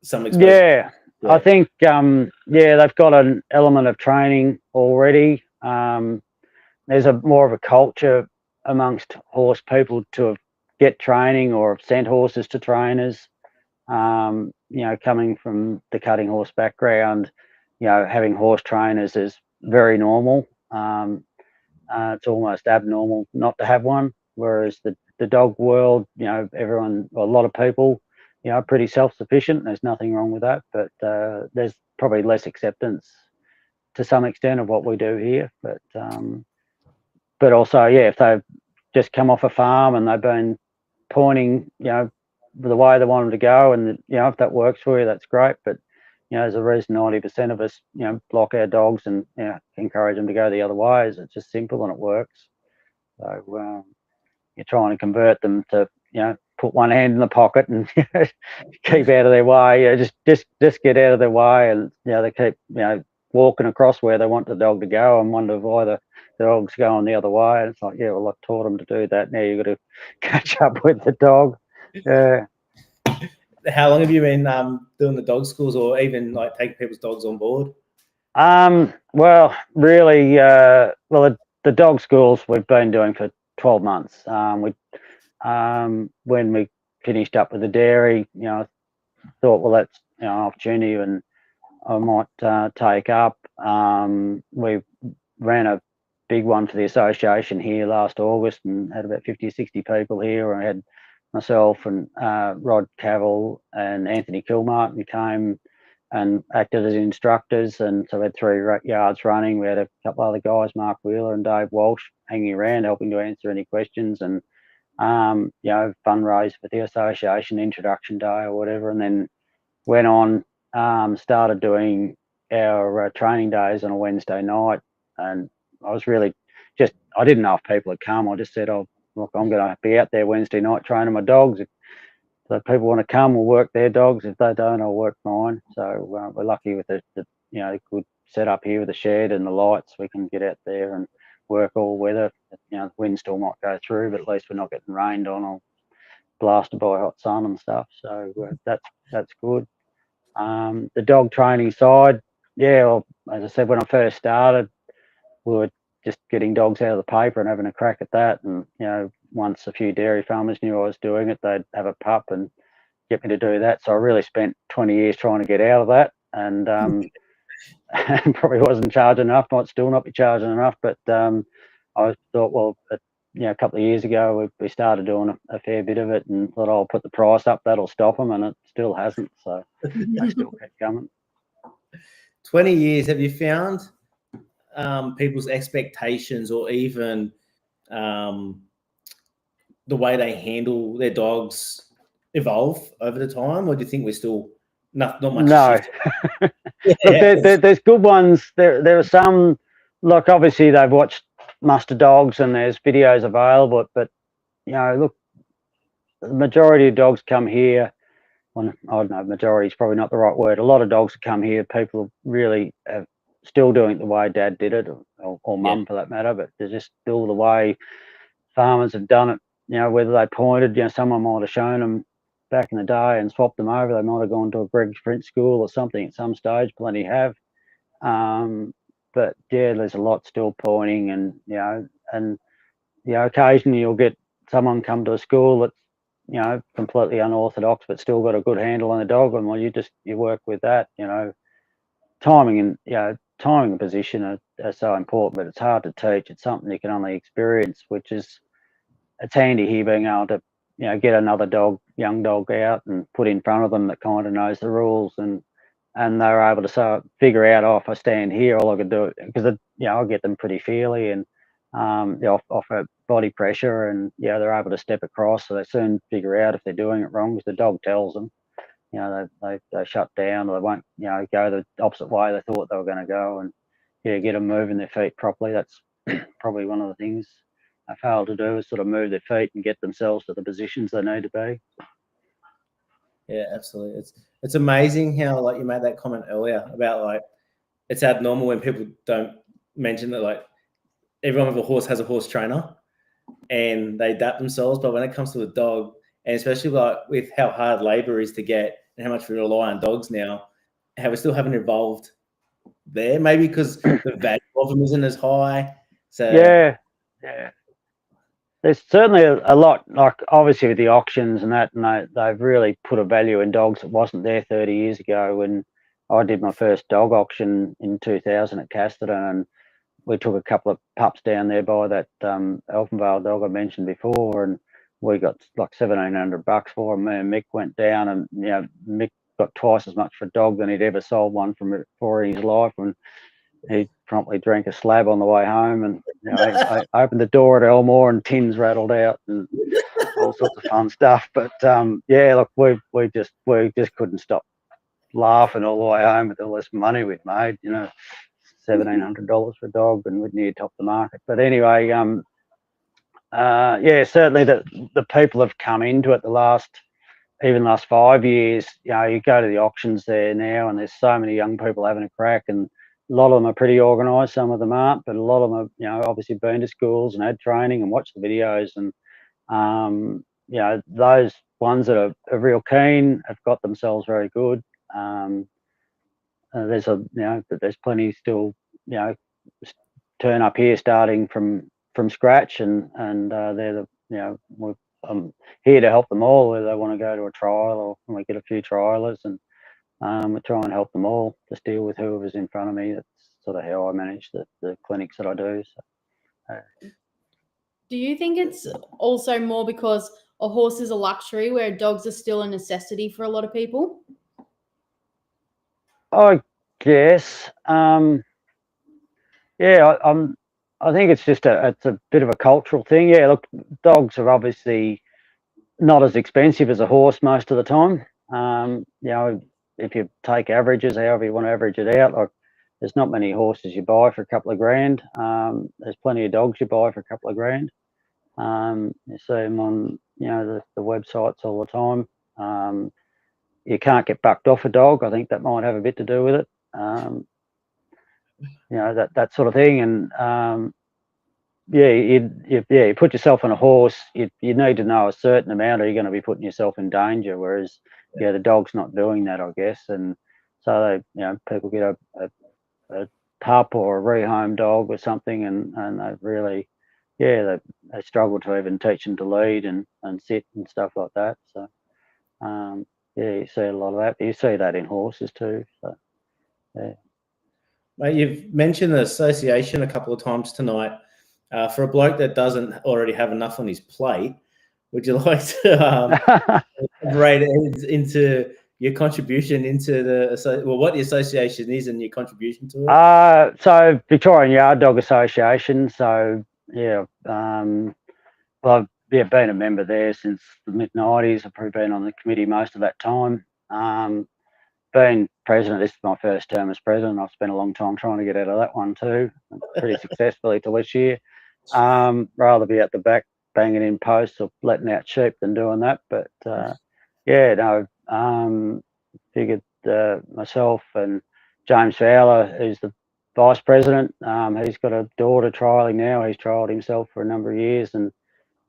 some exposure? Yeah. I think they've got an element of training already. There's more of a culture amongst horse people to get training or have sent horses to trainers. Coming from the cutting horse background, having horse trainers is very normal. It's almost abnormal not to have one. Whereas the dog world, a lot of people, are pretty self-sufficient. There's nothing wrong with that, but there's probably less acceptance to some extent of what we do here. But also, if they've just come off a farm and they've been pointing, the way they want them to go, and if that works for you, that's great. But there's a reason 90% of us block our dogs and encourage them to go the other way. It's just simple and it works. So you're trying to convert them to put one hand in the pocket and keep out of their way. Just get out of their way, and they keep walking across where they want the dog to go, and wonder why the dog's going the other way. And it's like, well, I've taught them to do that. Now you've got to catch up with the dog. Yeah. How long have you been doing the dog schools, or even like taking people's dogs on board? Well, really, the dog schools we've been doing for 12 months. When we finished up with the dairy, I thought, well, that's an opportunity, and I might take up. We ran a big one for the association here last August and had about 50 or 60 people here. I had myself and Rod Cavell and Anthony Kilmartin came and acted as instructors, and so we had 3 yards running. We had a couple other guys, Mark Wheeler and Dave Walsh, hanging around helping to answer any questions, and fundraise for the association introduction day or whatever, and then went on, started doing our training days on a Wednesday night. And I was really I didn't know if people had come. I just said, oh, look, I'm going to be out there Wednesday night training my dogs. If people want to come, we'll work their dogs. If they don't, I'll work mine. So we're lucky with the good setup here with the shed and the lights. We can get out there and work all weather. The wind still might go through, but at least we're not getting rained on or blasted by hot sun and stuff. So that's good. The dog training side, well, as I said, when I first started, we were just getting dogs out of the paper and having a crack at that. And once a few dairy farmers knew I was doing it, they'd have a pup and get me to do that. So I really spent 20 years trying to get out of that, and probably wasn't charging enough. Might still not be charging enough, but I thought, well, a couple of years ago we started doing a fair bit of it, and thought, I'll put the price up, that'll stop them, and it still hasn't. So they still kept coming. 20 years, have you found people's expectations or even the way they handle their dogs evolve over the time, or do you think we're still not much? No. Yeah. Look, there's good ones. There are some, like obviously they've watched muster dogs and there's videos available, but look, the majority of dogs come here. Well, I don't know, majority is probably not the right word. A lot of dogs that come here, people really are still doing it the way Dad did it, or Mum for that matter. But they're just still the way farmers have done it. Whether they pointed, someone might have shown them back in the day and swapped them over. They might have gone to a Greg Sprint school or something at some stage. Plenty have. But yeah, there's a lot still pointing, and occasionally you'll get someone come to a school that's completely unorthodox, but still got a good handle on the dog, and you work with that. Timing and position are so important, but it's hard to teach. It's something you can only experience, it's handy here being able to get another young dog out and put in front of them that kind of knows the rules, and they're able to figure out, if I stand here, all I can do, because I'll get them pretty feely and offer body pressure, and they're able to step across, so they soon figure out if they're doing it wrong, because the dog tells them. They shut down, or they won't go the opposite way they thought they were going to go, and get them moving their feet properly. That's probably one of the things I fail to do, is sort of move their feet and get themselves to the positions they need to be. Yeah, absolutely. It's amazing how, like, you made that comment earlier about, like, it's abnormal when people don't mention that, like, everyone with a horse has a horse trainer and they adapt themselves. But when it comes to a dog, and especially like with how hard labor is to get and how much we rely on dogs now, how we still haven't evolved there, maybe because the value of them isn't as high. So yeah. There's certainly a lot, like obviously with the auctions and that, and they've really put a value in dogs that wasn't there 30 years ago. When I did my first dog auction in 2000 at Casterton, and we took a couple of pups down there by that Elfenvale dog I mentioned before, and we got like $1,700 for them. Me and Mick went down, and Mick got twice as much for a dog than he'd ever sold one for in his life, and he promptly drank a slab on the way home. And I opened the door at Elmore and tins rattled out and all sorts of fun stuff. But look, we just couldn't stop laughing all the way home with all this money we'd made. $1,700 for a dog, and we'd near top the market. But anyway, certainly the people have come into it the last 5 years. You go to the auctions there now, and there's so many young people having a crack, and a lot of them are pretty organised. Some of them aren't, but a lot of them have, obviously been to schools and had training and watched the videos, and those ones that are real keen have got themselves very good. There's plenty still, turn up here starting from scratch, and they're I'm here to help them all, whether they want to go to a trial or we get a few trialers, and we try and help them all, just deal with whoever's in front of me. That's sort of how I manage the clinics that I do. So, do you think it's also more because a horse is a luxury, where dogs are still a necessity for a lot of people? I guess, I think it's just it's a bit of a cultural thing. Yeah, look, dogs are obviously not as expensive as a horse most of the time. If you take averages, however you want to average it out, like there's not many horses you buy for a couple of grand. There's plenty of dogs you buy for a couple of grand. You see them on the websites all the time. You can't get bucked off a dog. I think that might have a bit to do with it. That sort of thing. And you put yourself on a horse, you need to know a certain amount, or you're going to be putting yourself in danger. Whereas the dog's not doing that, I guess. And so people get a pup or a rehome dog or something, and they really they struggle to even teach them to lead and sit and stuff like that. So you see a lot of that. But you see that in horses too. So Mate, you've mentioned the association a couple of times tonight. For a bloke that doesn't already have enough on his plate, would you like to elaborate into your contribution into what the association is and your contribution to it? So Victorian Yard Dog Association. So yeah, well, I've been a member there since the mid-90s. I've probably been on the committee most of that time. Being president, this is my first term as president. I've spent a long time trying to get out of that one too, pretty successfully till this year. Rather be at the back banging in posts or letting out sheep than doing that. But yeah, no, figured myself and James Fowler, who's the vice president, he's got a daughter trialling now. He's trialled himself for a number of years, and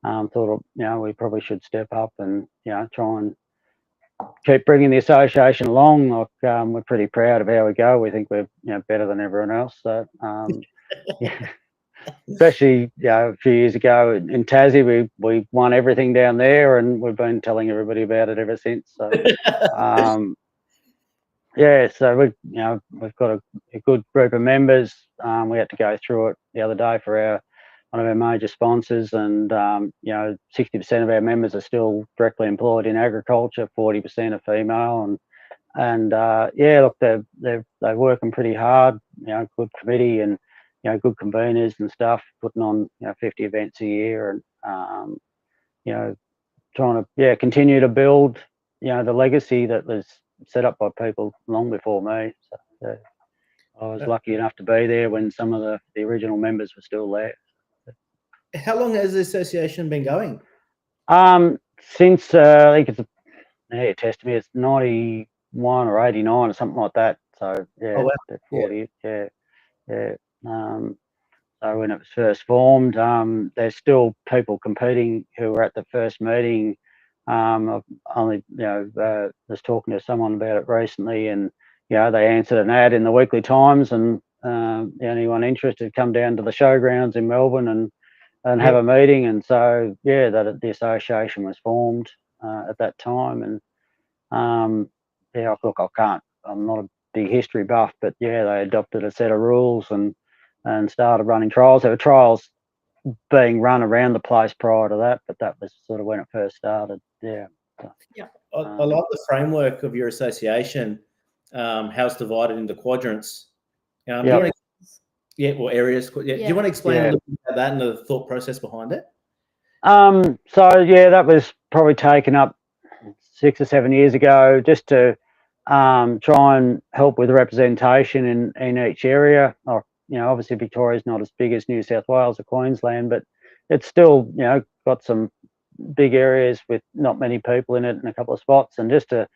thought, we probably should step up and, try and keep bringing the association along. Like, we're pretty proud of how we go. We think we're, better than everyone else. So, yeah. Especially, a few years ago in Tassie, we won everything down there, and we've been telling everybody about it ever since. So, yeah, so we've got a good group of members. We had to go through it the other day for one of our major sponsors, and 60% of our members are still directly employed in agriculture, 40% are female, and yeah, look, they're working pretty hard. Good committee and good conveners and stuff, putting on 50 events a year, and trying to continue to build the legacy that was set up by people long before me. So I was lucky enough to be there when some of the original members were still there. How long has the association been going? Since I think it's test me, it's 91 or 89 or something like that. So yeah, oh, wow. 40. Yeah. So when it was first formed, there's still people competing who were at the first meeting. I've only was talking to someone about it recently, and they answered an ad in the Weekly Times, and anyone interested come down to the showgrounds in Melbourne and have a meeting. And so the association was formed at that time. And look, I'm not a big history buff, but they adopted a set of rules and started running trials. There were trials being run around the place prior to that, but that was sort of when it first started. Yeah. I like the framework of your association, how it's divided into quadrants. Do you want to, or areas. Do you want to explain a little bit about that and the thought process behind it? So that was probably taken up 6 or 7 years ago, just to try and help with representation in each area. Obviously Victoria's not as big as New South Wales or Queensland, but it's still got some big areas with not many people in it and a couple of spots, and just to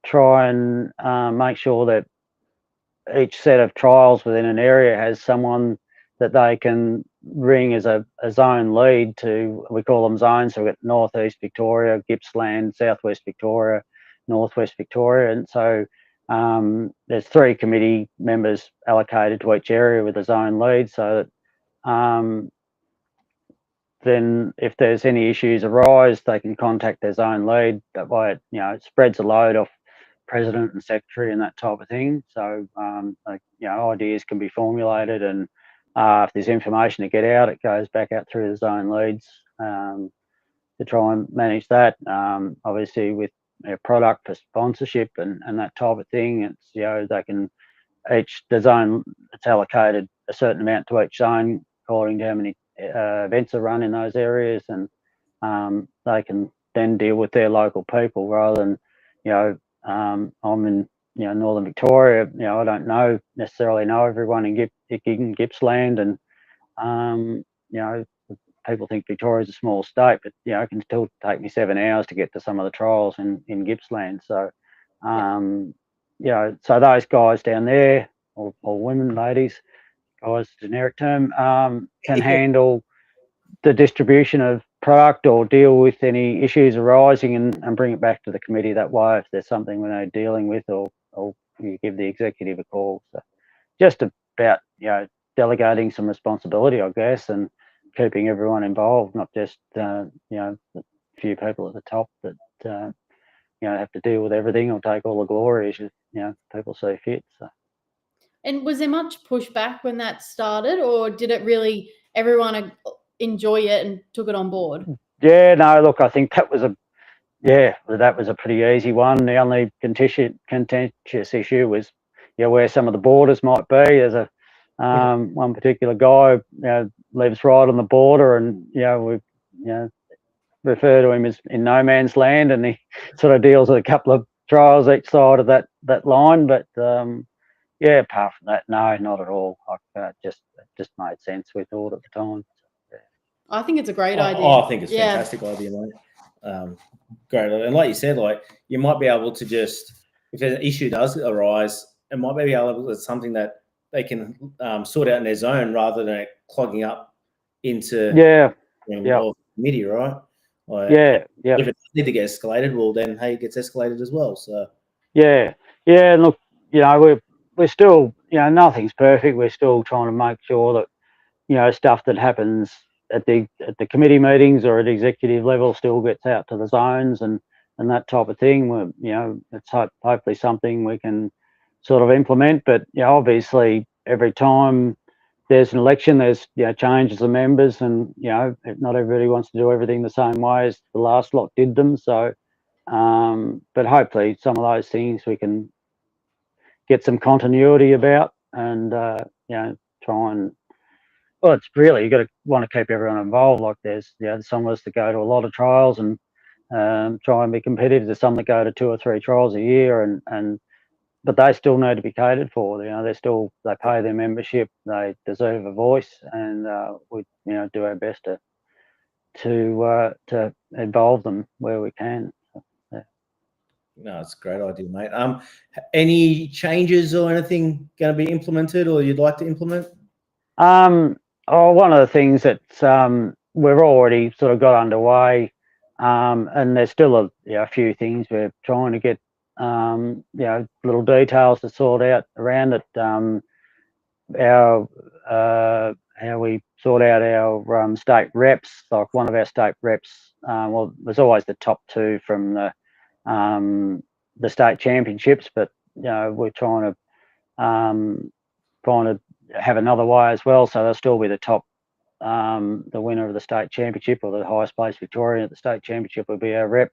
try and make sure that each set of trials within an area has someone that they can ring as a zone lead to. We call them zones. So we've got Northeast Victoria, Gippsland, Southwest Victoria, Northwest Victoria, and so there's 3 committee members allocated to each area with a zone lead, so that then if there's any issues arise, they can contact their zone lead. That way it spreads the load off president and secretary and that type of thing. So ideas can be formulated, and if there's information to get out, it goes back out through the zone leads to try and manage that. Obviously with product for sponsorship and that type of thing, it's they can the zone, it's allocated a certain amount to each zone according to how many events are run in those areas, and they can then deal with their local people rather than I'm in Northern Victoria. I don't necessarily know everyone in Gippsland, and people think Victoria's a small state, but it can still take me 7 hours to get to some of the trials in Gippsland. So so those guys down there, or women, ladies, guys, generic term, can handle the distribution of product or deal with any issues arising and bring it back to the committee that way if there's something we're dealing with, or you give the executive a call. So just about delegating some responsibility, I guess, and keeping everyone involved, not just the few people at the top that have to deal with everything or take all the glory as people see fit. So. And was there much pushback when that started, or did it really everyone enjoy it and took it on board? Yeah, no, look, I think that was Yeah, that was a pretty easy one. The only contentious issue was, where some of the borders might be. There's a one particular guy, lives right on the border, and we, refer to him as in no man's land, and he sort of deals with a couple of trials each side of that line. But apart from that, no, not at all. It just made sense. We thought at the time. I think it's a great idea. I think it's a fantastic idea, mate. Great. And like you said, you might be able to just, if an issue does arise, it might be able to something that they can sort out in their zone rather than it clogging up into committee, right? If it need to get escalated, well, then hey, it gets escalated as well. So look, we're still, nothing's perfect. We're still trying to make sure that stuff that happens at the committee meetings or at executive level still gets out to the zones and that type of thing. It's hopefully something we can sort of implement. But obviously, every time there's an election, there's changes of members, and not everybody wants to do everything the same way as the last lot did them. So, but hopefully, some of those things we can get some continuity about, and try and. Well, it's really, you got to want to keep everyone involved. Like there's some of us that go to a lot of trials and try and be competitive. There's some that go to 2 or 3 trials a year, but they still need to be catered for. They pay their membership. They deserve a voice, and we do our best to involve them where we can. No, it's a great idea, mate. Any changes or anything going to be implemented, or you'd like to implement? One of the things that we've already sort of got underway, and there's still a few things we're trying to get, little details to sort out around it. How we sort out our state reps. Like one of our state reps, there's always the top 2 from the state championships, but we're trying to have another way as well, so they'll still be the top, the winner of the state championship or the highest placed Victorian at the state championship will be our rep.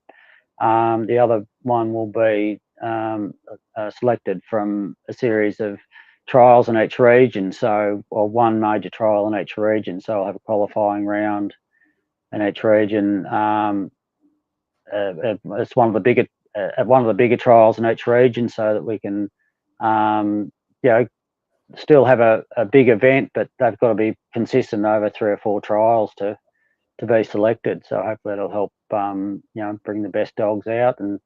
The other one will be selected from a series of trials in each region, or one major trial in each region, so I'll have a qualifying round in each region. It's one of the bigger trials in each region, so that we can still have a big event, but they've got to be consistent over 3 or 4 trials to be selected. So hopefully it'll help bring the best dogs out, and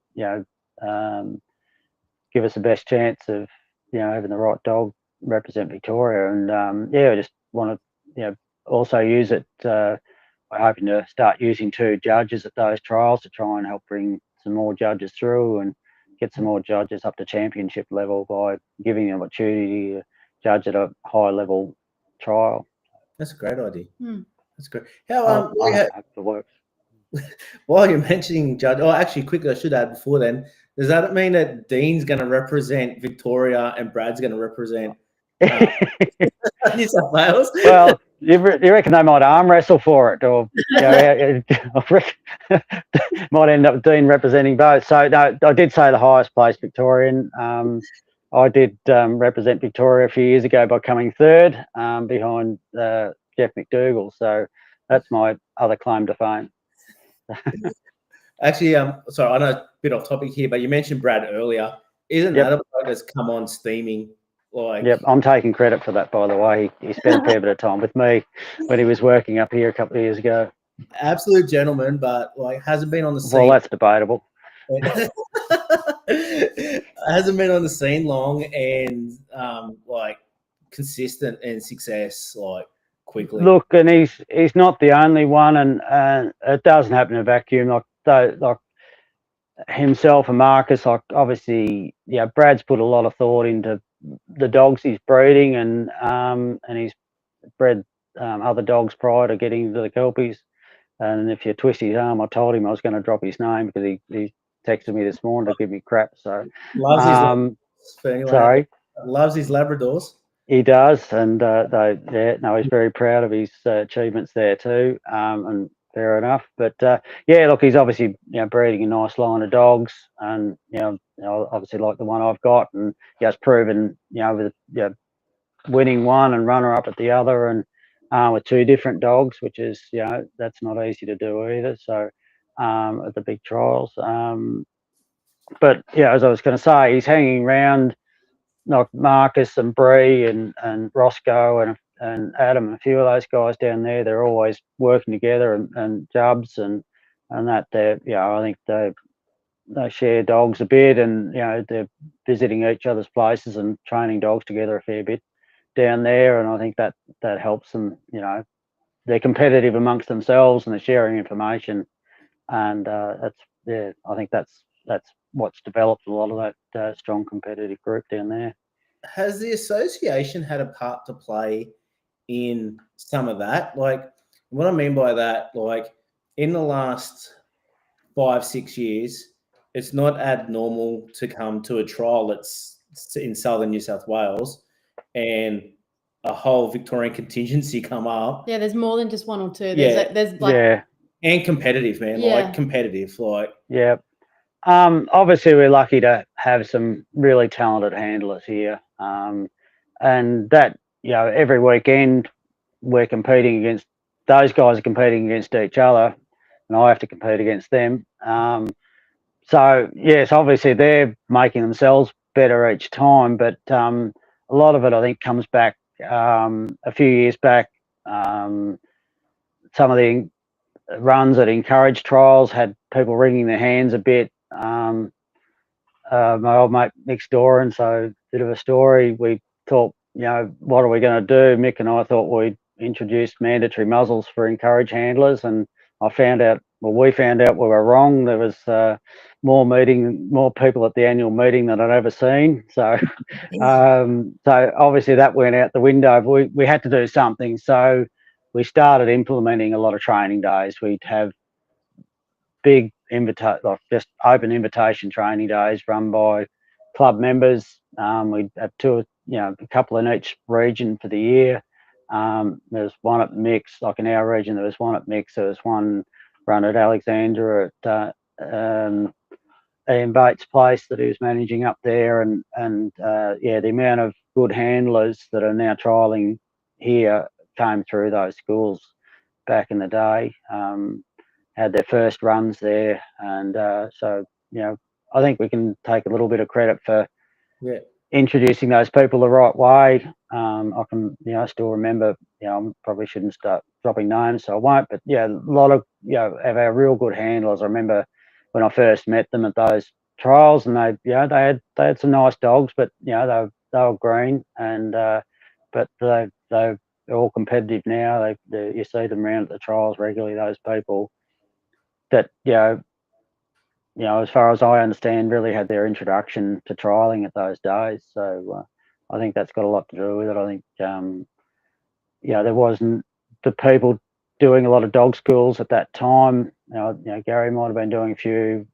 give us the best chance of having the right dog represent Victoria. And I just want to also use it. We're hoping to start using 2 judges at those trials to try and help bring some more judges through and get some more judges up to championship level by giving them an opportunity to judge at a high level trial. That's a great idea. That's great. I hope it works. While you're mentioning judge, actually, quickly, I should add before then, does that mean that Dean's going to represent Victoria and Brad's going to represent New South Wales? Well, you reckon they might arm wrestle for it, or might end up Dean representing both. So no, I did say the highest placed Victorian. I did represent Victoria a few years ago by coming 3rd behind Jeff McDougall. So that's my other claim to fame. Actually, sorry, I know a bit off topic here, but you mentioned Brad earlier. Isn't that a bloke that's come on steaming? Yep, I'm taking credit for that, by the way. He spent a fair bit of time with me when he was working up here a couple of years ago. Absolute gentleman, but hasn't been on the scene. Well, that's debatable. Hasn't been on the scene long, and consistent and success quickly. Look, and he's not the only one, and it doesn't happen in a vacuum. Like himself and Marcus, obviously, Brad's put a lot of thought into the dogs he's breeding, and he's bred other dogs prior to getting into the Kelpies. And if you twist his arm, I told him I was going to drop his name because he texted me this morning to give me crap. So loves his Labradors. He does, and he's very proud of his achievements there too. And fair enough. But yeah, look, he's obviously breeding a nice line of dogs, and obviously like the one I've got, and he has proven with winning one and runner up at the other, and with two different dogs, which is that's not easy to do either. So at the big trials, but as I was going to say, he's hanging around like Marcus and Bree and Roscoe and Adam and a few of those guys down there. They're always working together, and Jubs and that I think they share dogs a bit, and they're visiting each other's places and training dogs together a fair bit down there, and I think that helps them. They're competitive amongst themselves and they're sharing information, and I think that's what's developed a lot of that strong competitive group down there. Has the association had a part to play in some of that? Like, what I mean by that, like in the last 5-6 years, it's not abnormal to come to a trial that's in southern New South Wales and a whole Victorian contingency come up. Yeah, there's more than just one or two. There's and competitive, man. Like competitive, like obviously we're lucky to have some really talented handlers here, and that every weekend we're competing against those guys are competing against each other, and I have to compete against them. So yes, obviously they're making themselves better each time, but a lot of it I think comes back a few years back. Some of the runs at encourage trials had people wringing their hands a bit. My old mate next door, and so a bit of a story. We thought, what are we going to do? Mick and I thought we'd introduce mandatory muzzles for encourage handlers, and we found out we were wrong. There was more people at the annual meeting than I'd ever seen. So, so obviously that went out the window. We had to do something, so we started implementing a lot of training days. We'd have big just open invitation training days run by club members. We'd have a couple in each region for the year. There's one at Mix, like in our region, there was one at Mix. There was one run at Alexandra at Ian Bates' place that he was managing up there, and the amount of good handlers that are now trialling here came through those schools back in the day. Had their first runs there, and so I think we can take a little bit of credit for introducing those people the right way. I can still remember, I probably shouldn't start dropping names, so I won't, but a lot of of our real good handlers. I remember when I first met them at those trials, and they had some nice dogs, but they were green, and but they're all competitive now. You see them around at the trials regularly, those people that as far as I understand, really had their introduction to trialing at those days. So I think that's got a lot to do with it. I think there wasn't the people doing a lot of dog schools at that time. Gary might have been doing a few.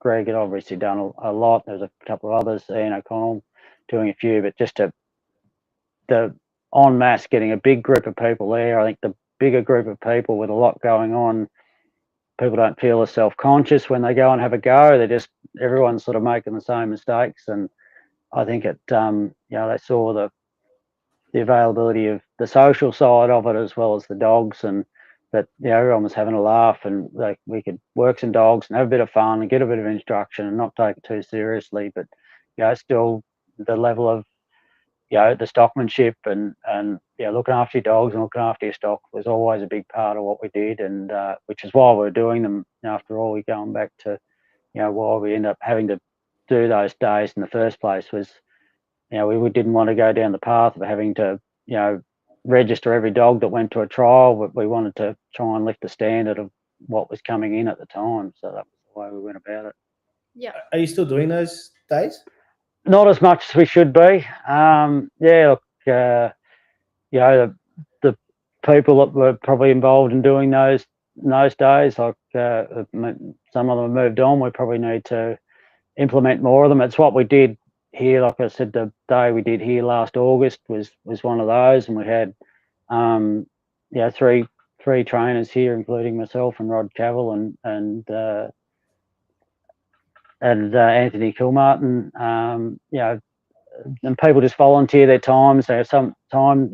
Greg had obviously done a lot. There was a couple of others, Ian O'Connell doing a few, but just the en masse getting a big group of people there. I think the bigger group of people with a lot going on, people don't feel as self-conscious when they go and have a go. Everyone's sort of making the same mistakes, and I think they saw the availability of the social side of it as well as the dogs, and that everyone was having a laugh, and we could work some dogs and have a bit of fun and get a bit of instruction and not take it too seriously, but still the level of the stockmanship and looking after your dogs and looking after your stock was always a big part of what we did, and which is why we're doing them. After all, we're going back to why we end up having to do those days in the first place was we didn't want to go down the path of having to register every dog that went to a trial, but we wanted to try and lift the standard of what was coming in at the time. So that was the way we went about it. Yeah. Are you still doing those days? Not as much as we should be. The people that were probably involved in doing those days, like some of them have moved on. We probably need to implement more of them. It's what we did here. Like I said, the day we did here last August was one of those, and we had 3 3 trainers here, including myself and Rod Cavell and Anthony Kilmartin. And people just volunteer their time. So some time,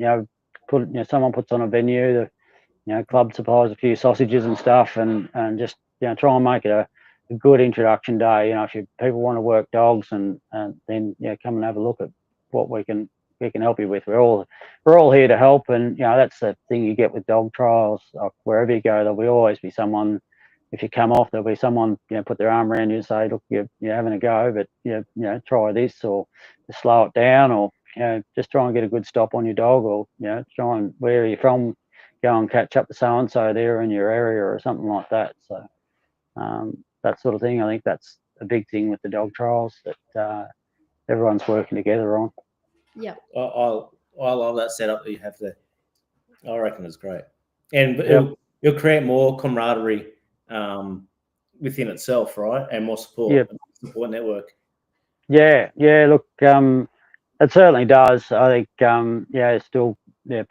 someone puts on a venue. The club supplies a few sausages and stuff, and just try and make it a good introduction day. If people want to work dogs, and then come and have a look at what we can help you with. We're all here to help, and that's the thing you get with dog trials. Like wherever you go, there'll be always be someone. If you come off, there'll be someone put their arm around you and say, look, you're having a go, but try this, or to slow it down, or just try and get a good stop on your dog, or try and, where are you from, go and catch up to so and so there in your area, or something like that. So that sort of thing, I think that's a big thing with the dog trials, that everyone's working together on. Yeah, I love that setup that you have there. I reckon it's great, and it'll create more camaraderie within itself, right? And more support network. Yeah. Look, it certainly does. I think, still,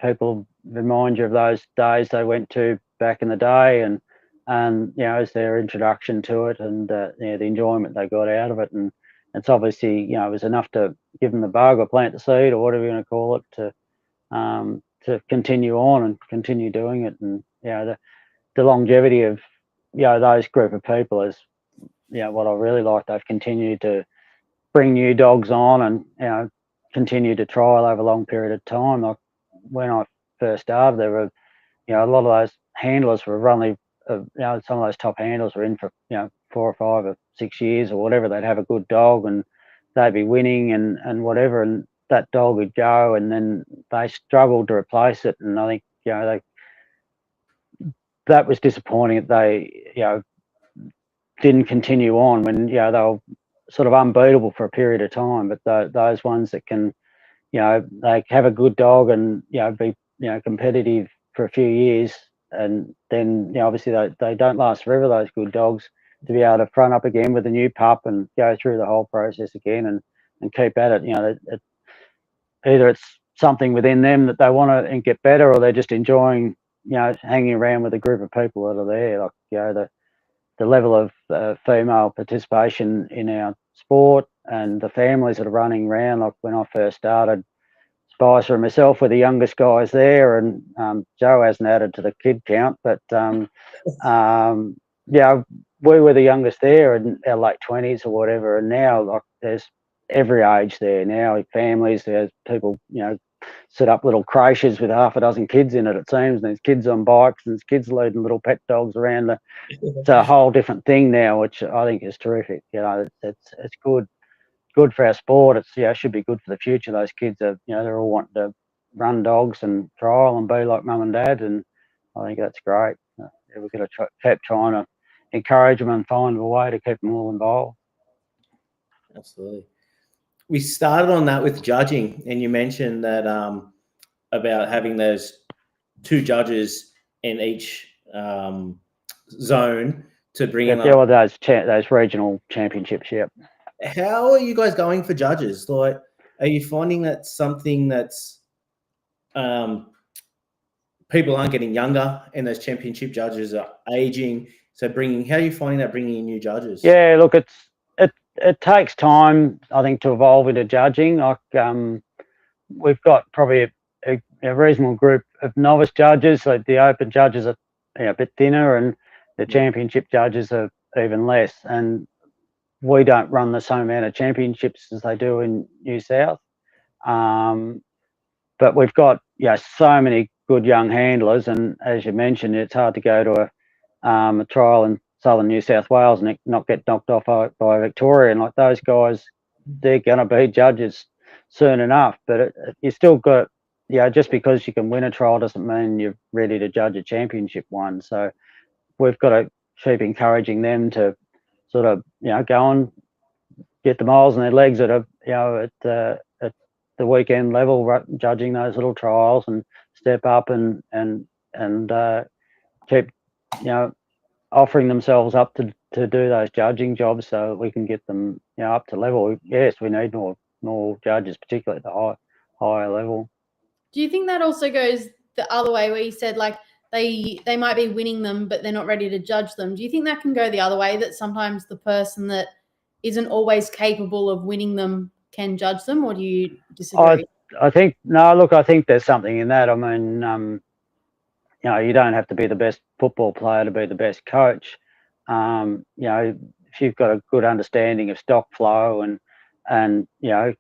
people remind you of those days they went to back in the day, and as their introduction to it, and the enjoyment they got out of it, and it's obviously, it was enough to give them the bug or plant the seed or whatever you want to call it, to continue on and continue doing it, and the longevity of those group of people is what I really like. They've continued to bring new dogs on, and continue to trial over a long period of time. Like when I first started, there were a lot of those handlers were only some of those top handlers were in for 4 or 5 or 6 years or whatever. They'd have a good dog and they'd be winning and whatever, and that dog would go, and then they struggled to replace it. And I think that was disappointing that they didn't continue on when they were sort of unbeatable for a period of time. But those ones that can they have a good dog and be competitive for a few years, and then obviously they don't last forever, those good dogs, to be able to front up again with a new pup and go through the whole process again and keep at it. Either it's something within them that they want to get better, or they're just enjoying hanging around with a group of people that are there. Like the level of female participation in our sport, and the families that are running around. Like when I first started, Spicer and myself were the youngest guys there, and Joe hasn't added to the kid count, but we were the youngest there in our late 20s or whatever, and now like there's every age there now. Families, there's people set up little creches with half a dozen kids in it, it seems, and there's kids on bikes, and there's kids leading little pet dogs around. It's a whole different thing now, which I think is terrific. It's good for our sport. It's should be good for the future. Those kids are they're all wanting to run dogs and trial and be like mum and dad, and I think that's great. We've got to keep trying to encourage them and find a way to keep them all involved. Absolutely. We started on that with judging, and you mentioned that about having those 2 judges in each zone to bring in those regional championships. Yep. How are you guys going for judges? Like, are you finding that something that's people aren't getting younger, and those championship judges are aging? So how are you finding that bringing in new judges? Yeah, look, it takes time, I think, to evolve into judging. Like we've got probably a reasonable group of novice judges. So the open judges are a bit thinner, and the championship judges are even less. And we don't run the same amount of championships as they do in New South. But we've got so many good young handlers, and as you mentioned, it's hard to go to a trial in southern New South Wales and not get knocked off by Victoria. And like those guys, they're going to be judges soon enough. But you still got, just because you can win a trial doesn't mean you're ready to judge a championship one. So we've got to keep encouraging them to sort of go and get the miles in their legs at at the weekend level, judging those little trials, and step up and keep offering themselves up to do those judging jobs, so that we can get them up to level. Yes, we need more judges, particularly at the higher level. Do you think that also goes the other way, where you said like they might be winning them, but they're not ready to judge them. Do you think that can go the other way, that sometimes the person that isn't always capable of winning them can judge them, or do you disagree? I think, no, look, I think there's something in that. I mean, you know, you don't have to be the best football player to be the best coach. You know, if you've got a good understanding of stock flow and you know,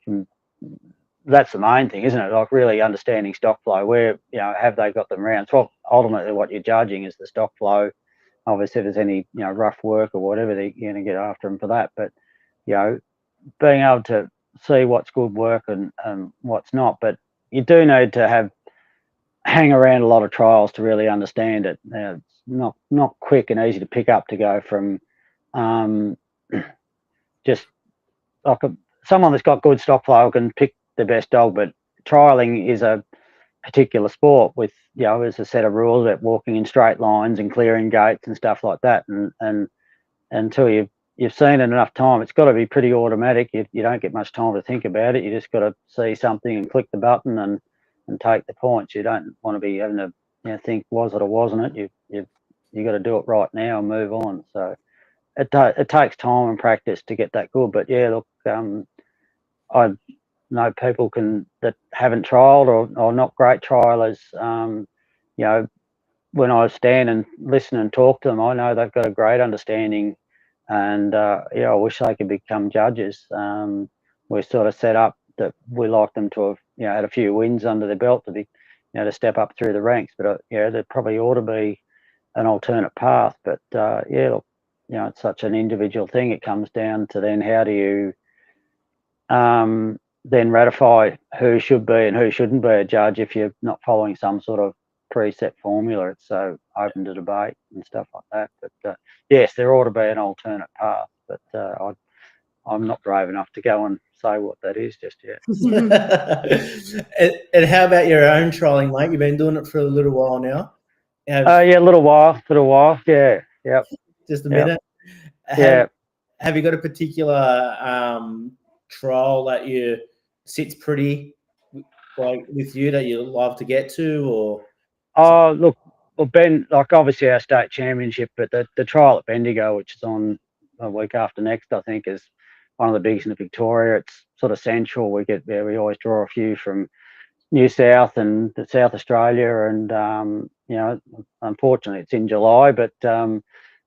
that's the main thing, isn't it? Like really understanding stock flow. Where, you know, have they got them rounds? Well, ultimately, what you're judging is the stock flow. Obviously, if there's any, you know, rough work or whatever, you're going to get after them for that. But you know, being able to see what's good work and what's not. But you do need to hang around a lot of trials to really understand it. It's not quick and easy to pick up, to go from just like someone that's got good stock flow can pick the best dog, but trialing is a particular sport with, you know, there's a set of rules about walking in straight lines and clearing gates and stuff like that. And until you've seen it enough time, it's got to be pretty automatic. You don't get much time to think about it. You just got to see something and click the button and take the points. You don't want to be having to, you know, think, was it or wasn't it? You got to do it right now and move on. So it takes time and practice to get that good. But yeah, look, I know people that haven't trialled or not great trialers. You know, when I stand and listen and talk to them, I know they've got a great understanding, and yeah, I wish they could become judges. We're sort of set up that we like them to have, you know, had a few wins under their belt to be, you know, to step up through the ranks. But yeah, there probably ought to be an alternate path. But yeah, look, you know, it's such an individual thing. It comes down to then how do you then ratify who should be and who shouldn't be a judge if you're not following some sort of preset formula. It's so open to debate and stuff like that. But yes, there ought to be an alternate path. But I'm not brave enough to go and say what that is just yet. And how about your own trialing, mate? You've been doing it for a little while now. Yeah, a little while. Yeah, yep. Just a minute. Yeah. Have you got a particular trial that sits pretty like with you that you love to get to, or? Oh, look, well, Ben, like obviously our state championship, but the trial at Bendigo, which is on a week after next, I think, is one of the biggest in Victoria. It's sort of central. We always draw a few from New South and South Australia, and you know, unfortunately, it's in July, but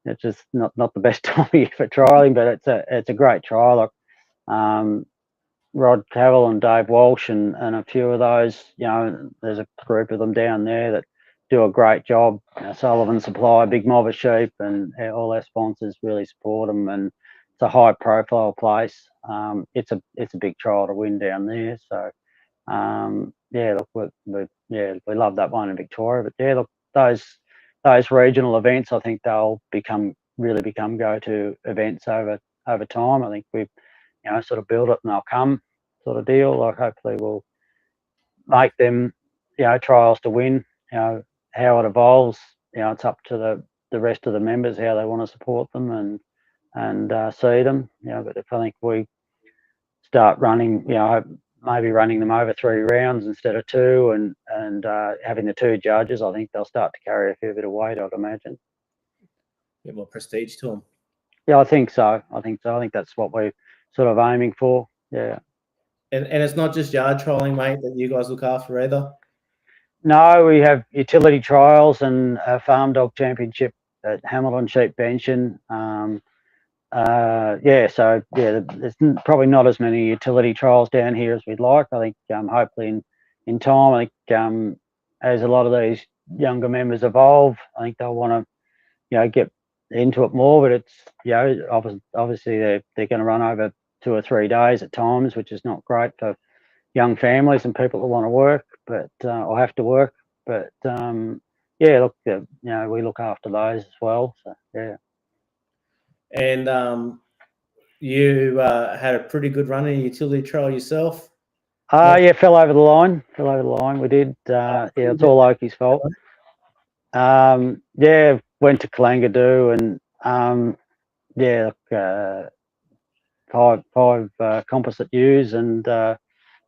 it's just not the best time of year for trialing. But it's a great trial. Rod Cavell and Dave Walsh and a few of those, you know, there's a group of them down there that do a great job. Sullivan Supply, big mob of sheep, and all our sponsors really support them, and it's a high profile place. It's a big trial to win down there. So yeah, look, we love that one in Victoria. But yeah, look, those regional events, I think they'll really become go-to events over time. I think we've, you know, sort of build it and they'll come sort of deal. Like hopefully we'll make them, you know, trials to win. You know, how it evolves, you know, it's up to the rest of the members how they want to support them and see them. You know, but if I think we start running, you know, maybe running them over 3 rounds instead of 2, and having the 2 judges, I think they'll start to carry a fair bit of weight, I'd imagine. A bit more prestige to them. Yeah, I think so. I think that's what we're sort of aiming for. Yeah. And it's not just yard trialing, mate, that you guys look after either? No, we have utility trials and a farm dog championship at Hamilton Sheep Pension. Yeah, so yeah, there's probably not as many utility trials down here as we'd like. I think hopefully in time, I think as a lot of these younger members evolve, I think they'll want to, you know, get into it more. But it's, you know, obviously they're going to run over 2 or 3 days at times, which is not great for young families and people that want to work, but or have to work. But yeah, look, you know, we look after those as well. So yeah. And you had a pretty good run in a utility trial yourself. Yeah, fell over the line. We did. Yeah, it's all Oakie's fault. Yeah, went to Kalangadoo and yeah, 5 composite U's and a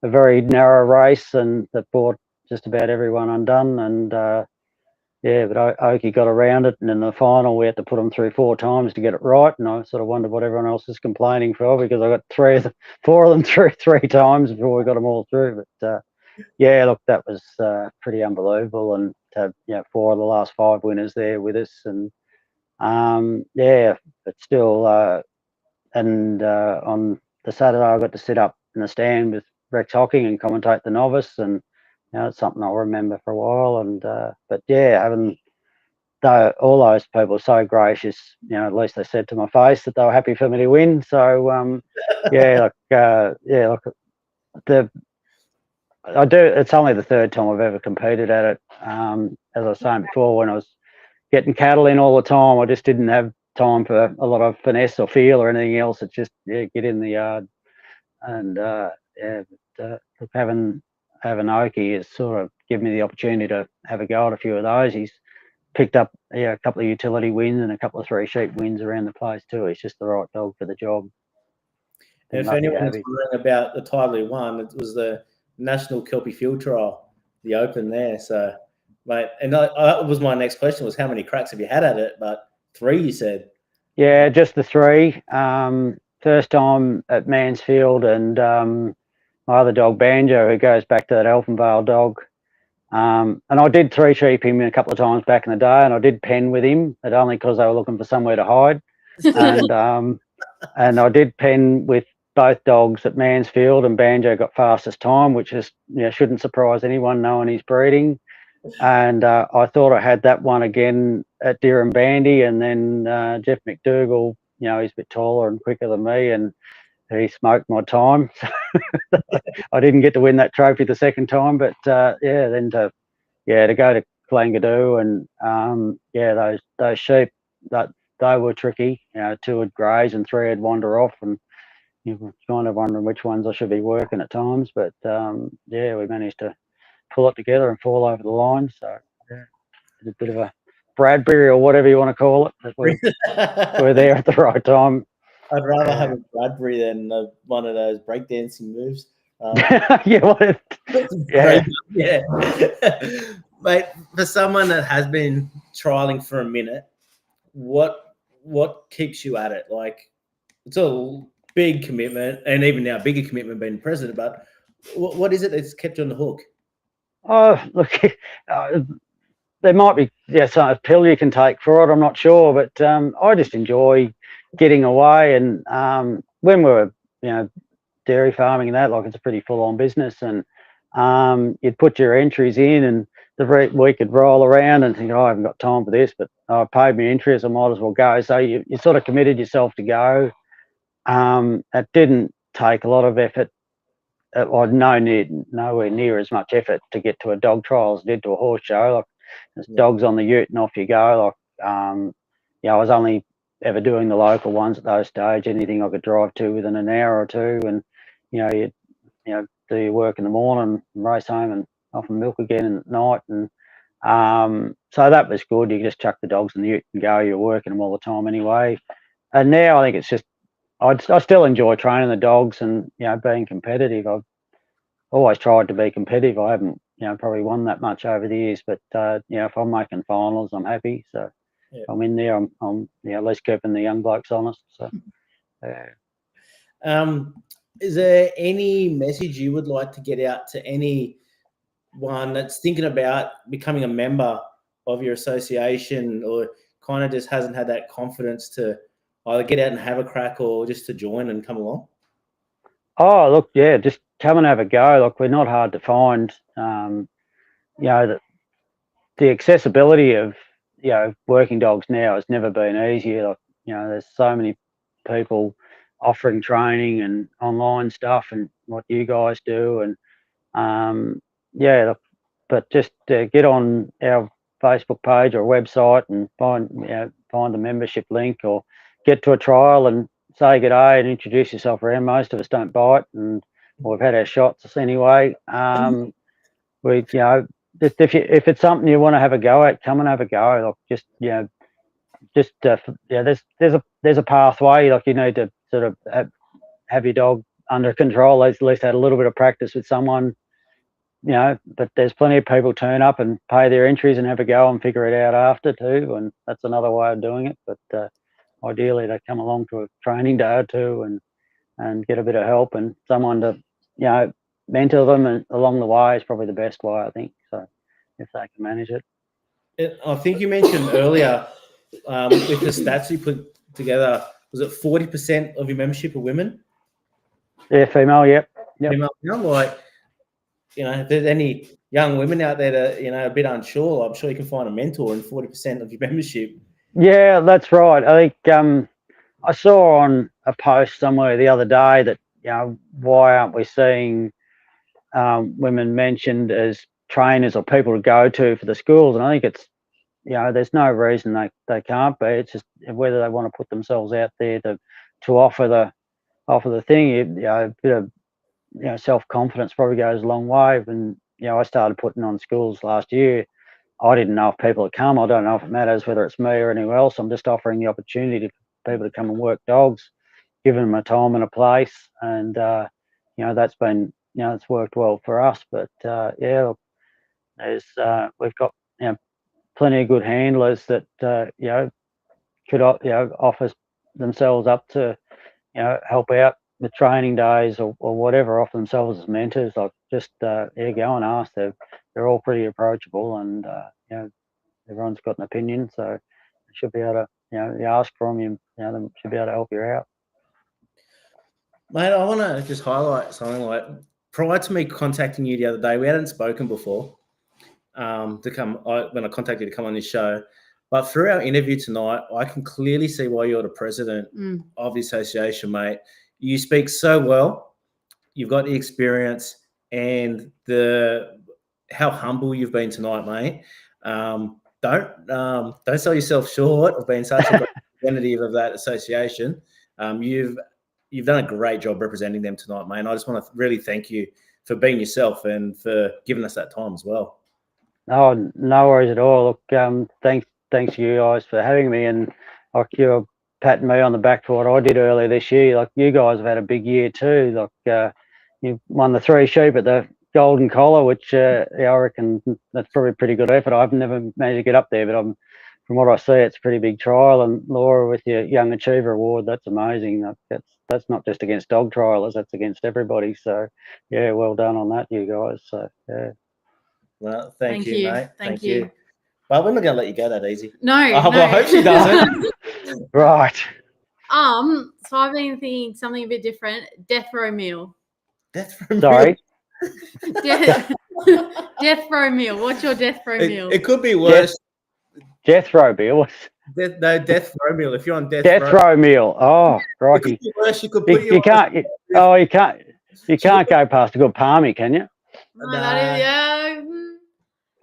very narrow race, and that brought just about everyone undone. And but Oki got around it, and in the final we had to put him through 4 times to get it right, and I sort of wondered what everyone else was complaining for, because I got 4 of them through 3 times before we got them all through. But look, that was pretty unbelievable, and to have 4 of the last 5 winners there with us, and but still, and on the Saturday I got to sit up in the stand with Rex Hocking and commentate the novice, and it's something I'll remember for a while. And but having all those people were so gracious, at least they said to my face that they were happy for me to win. So I do. It's only the 3rd time I've ever competed at it. As I was saying before, when I was getting cattle in all the time, I just didn't have time for a lot of finesse or feel or anything else. It's just get in the yard, and look, having Oki has sort of given me the opportunity to have a go at a few of those. He's picked up a couple of utility wins and a couple of 3 sheep wins around the place too. He's just the right dog for the job. And if anyone's wondering about the title he won, it was the National Kelpie Field Trial, the Open there. So, mate, and that was my next question, was how many cracks have you had at it? But 3, you said. Yeah, just the 3. First time at Mansfield, and my other dog Banjo, who goes back to that Elfenvale dog. And I did 3 sheep him a couple of times back in the day, and I did pen with him, but only because they were looking for somewhere to hide. And I did pen with both dogs at Mansfield, and Banjo got fastest time, which is shouldn't surprise anyone knowing he's breeding. And I thought I had that one again at Deer Bandy, and then Jeff McDougall, he's a bit taller and quicker than me, and he smoked my time. I didn't get to win that trophy the second time, but then to go to Clangadoo, and those sheep, that they were tricky. 2 had graze and 3 had wander off, and you're kind of wondering which ones I should be working at times. But we managed to pull it together and fall over the line. So it's a bit of a Bradbury or whatever you want to call it. That we're there at the right time. I'd rather have a Bradbury than one of those breakdancing moves. Mate, for someone that has been trialing for a minute, what keeps you at it? Like, it's a big commitment, and even now, bigger commitment being president. But what is it that's kept you on the hook? Oh, look, there might be some pill you can take for it. I'm not sure, but I just enjoy getting away. And when we were, dairy farming and that, like, it's a pretty full-on business, and you'd put your entries in, and the week could roll around and think, I haven't got time for this, but I paid my entries, I might as well go. So you sort of committed yourself to go. It didn't take a lot of effort, or nowhere near as much effort to get to a dog trial as it did to a horse show. Like, there's dogs on the ute and off you go. Like, I was only ever doing the local ones at those stage, anything I could drive to within an hour or two, and you do your work in the morning and race home and off and milk again at night. And so that was good. You just chuck the dogs in the ute and go. You're working them all the time anyway. And now I think it's just, I still enjoy training the dogs and being competitive. I've always tried to be competitive. I haven't probably won that much over the years, but if I'm making finals, I'm happy. So I'm in there. I'm at least keeping the young blokes honest. So is there any message you would like to get out to anyone that's thinking about becoming a member of your association, or kind of just hasn't had that confidence to either get out and have a crack, or just to join and come along? Oh, look, just come and have a go. Look, we're not hard to find. The accessibility of working dogs now has never been easier. Like, there's so many people offering training and online stuff, and what you guys do, and look, but just get on our Facebook page or website and find a membership link, or get to a trial and say good day and introduce yourself around. Most of us don't bite, and we've had our shots anyway. We just if it's something you want to have a go at, come and have a go. Like, there's a pathway. Like, you need to sort of have your dog under control. At least had a little bit of practice with someone but there's plenty of people turn up and pay their entries and have a go and figure it out after too, and that's another way of doing it. But ideally, they come along to a training day or two and get a bit of help and someone to, mentor them and along the way is probably the best way, I think. So if they can manage it. I think you mentioned earlier with the stats you put together, was it 40% of your membership are women? Yeah, female. Yep. Female. Like, if there's any young women out there that a bit unsure, I'm sure you can find a mentor in 40% of your membership. Yeah, that's right. I think I saw on a post somewhere the other day that why aren't we seeing women mentioned as trainers or people to go to for the schools? And I think it's there's no reason they can't be. It's just whether they want to put themselves out there to offer the thing. A bit of self-confidence probably goes a long way. And I started putting on schools last year. I didn't know if people would come. I don't know if it matters whether it's me or anyone else. I'm just offering the opportunity for people to come and work dogs, giving them a time and a place, and that's been it's worked well for us. But we've got plenty of good handlers that could offer themselves up to help out with training days or whatever, offer themselves as mentors. Like just go and ask. They're all pretty approachable, and everyone's got an opinion, so they should be able to you ask from you. They should be able to help you out. Mate, I want to just highlight something. Like prior to me contacting you the other day, we hadn't spoken before to come when I contacted you to come on this show. But through our interview tonight, I can clearly see why you're the president of the association, mate. You speak so well. You've got the experience and how humble you've been tonight, mate. Don't sell yourself short of being such a representative of that association. You've done a great job representing them tonight, mate. And I just want to really thank you for being yourself and for giving us that time as well. Oh, no worries at all. Look, thanks to you guys for having me, and like you're patting me on the back for what I did earlier this year. Like you guys have had a big year too. Like you won the 3 sheep at the Golden Collar, which I reckon that's probably a pretty good effort. I've never managed to get up there, but from what I see, it's a pretty big trial. And Laura, with your Young Achiever Award, that's amazing. That's not just against dog trialers, that's against everybody. So yeah, well done on that, you guys. So yeah. Well, thank you, mate. Thank you. But we're not going to let you go that easy. No. Well, I hope she doesn't. Right. So I've been thinking something a bit different. Death row meal. Death row meal. Sorry. Death row meal. What's your death row meal? It could be worse. Death row meal. Death row meal. If you're on death row meal. Oh, right. It could be worse. You could put you can't go past a good palmy, can you? No, that is, yeah.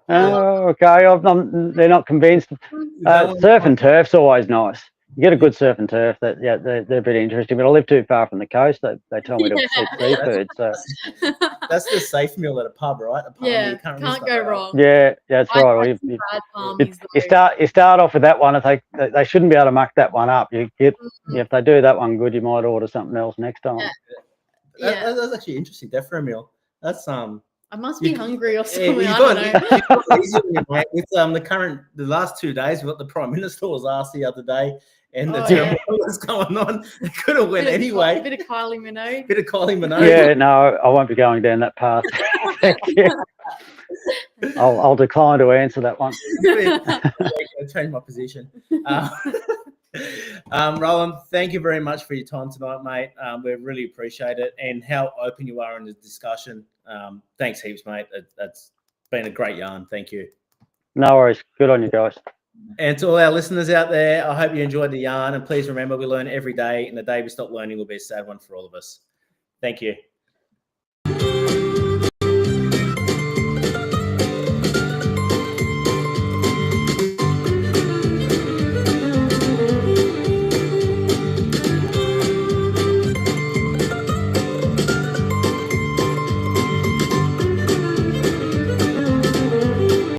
Oh, okay. They're not convinced. Surf and turf's always nice. You get a good surf and turf. They're a bit interesting. But I live too far from the coast. They tell me to eat seafood. So that's the safe meal at a pub, right? You can't go wrong. Yeah, that's right. You start off with that one. If they shouldn't be able to muck that one up. If they do that one good, you might order something else next time. That's actually interesting. Death row meal. That's I must be hungry or something. I don't know. With the last 2 days, we've got the Prime Minister was asked the other day, and the terrible was going on. It could have went anyway. A bit of Kylie Minogue. Yeah, no, I won't be going down that path. Thank you. I'll decline to answer that one. I'll change my position. Roland, thank you very much for your time tonight, mate. We really appreciate it and how open you are in the discussion. Thanks heaps, mate. That's been a great yarn. Thank you. No worries. Good on you guys. And to all our listeners out there, I hope you enjoyed the yarn. And please remember, we learn every day, and the day we stop learning will be a sad one for all of us. Thank you.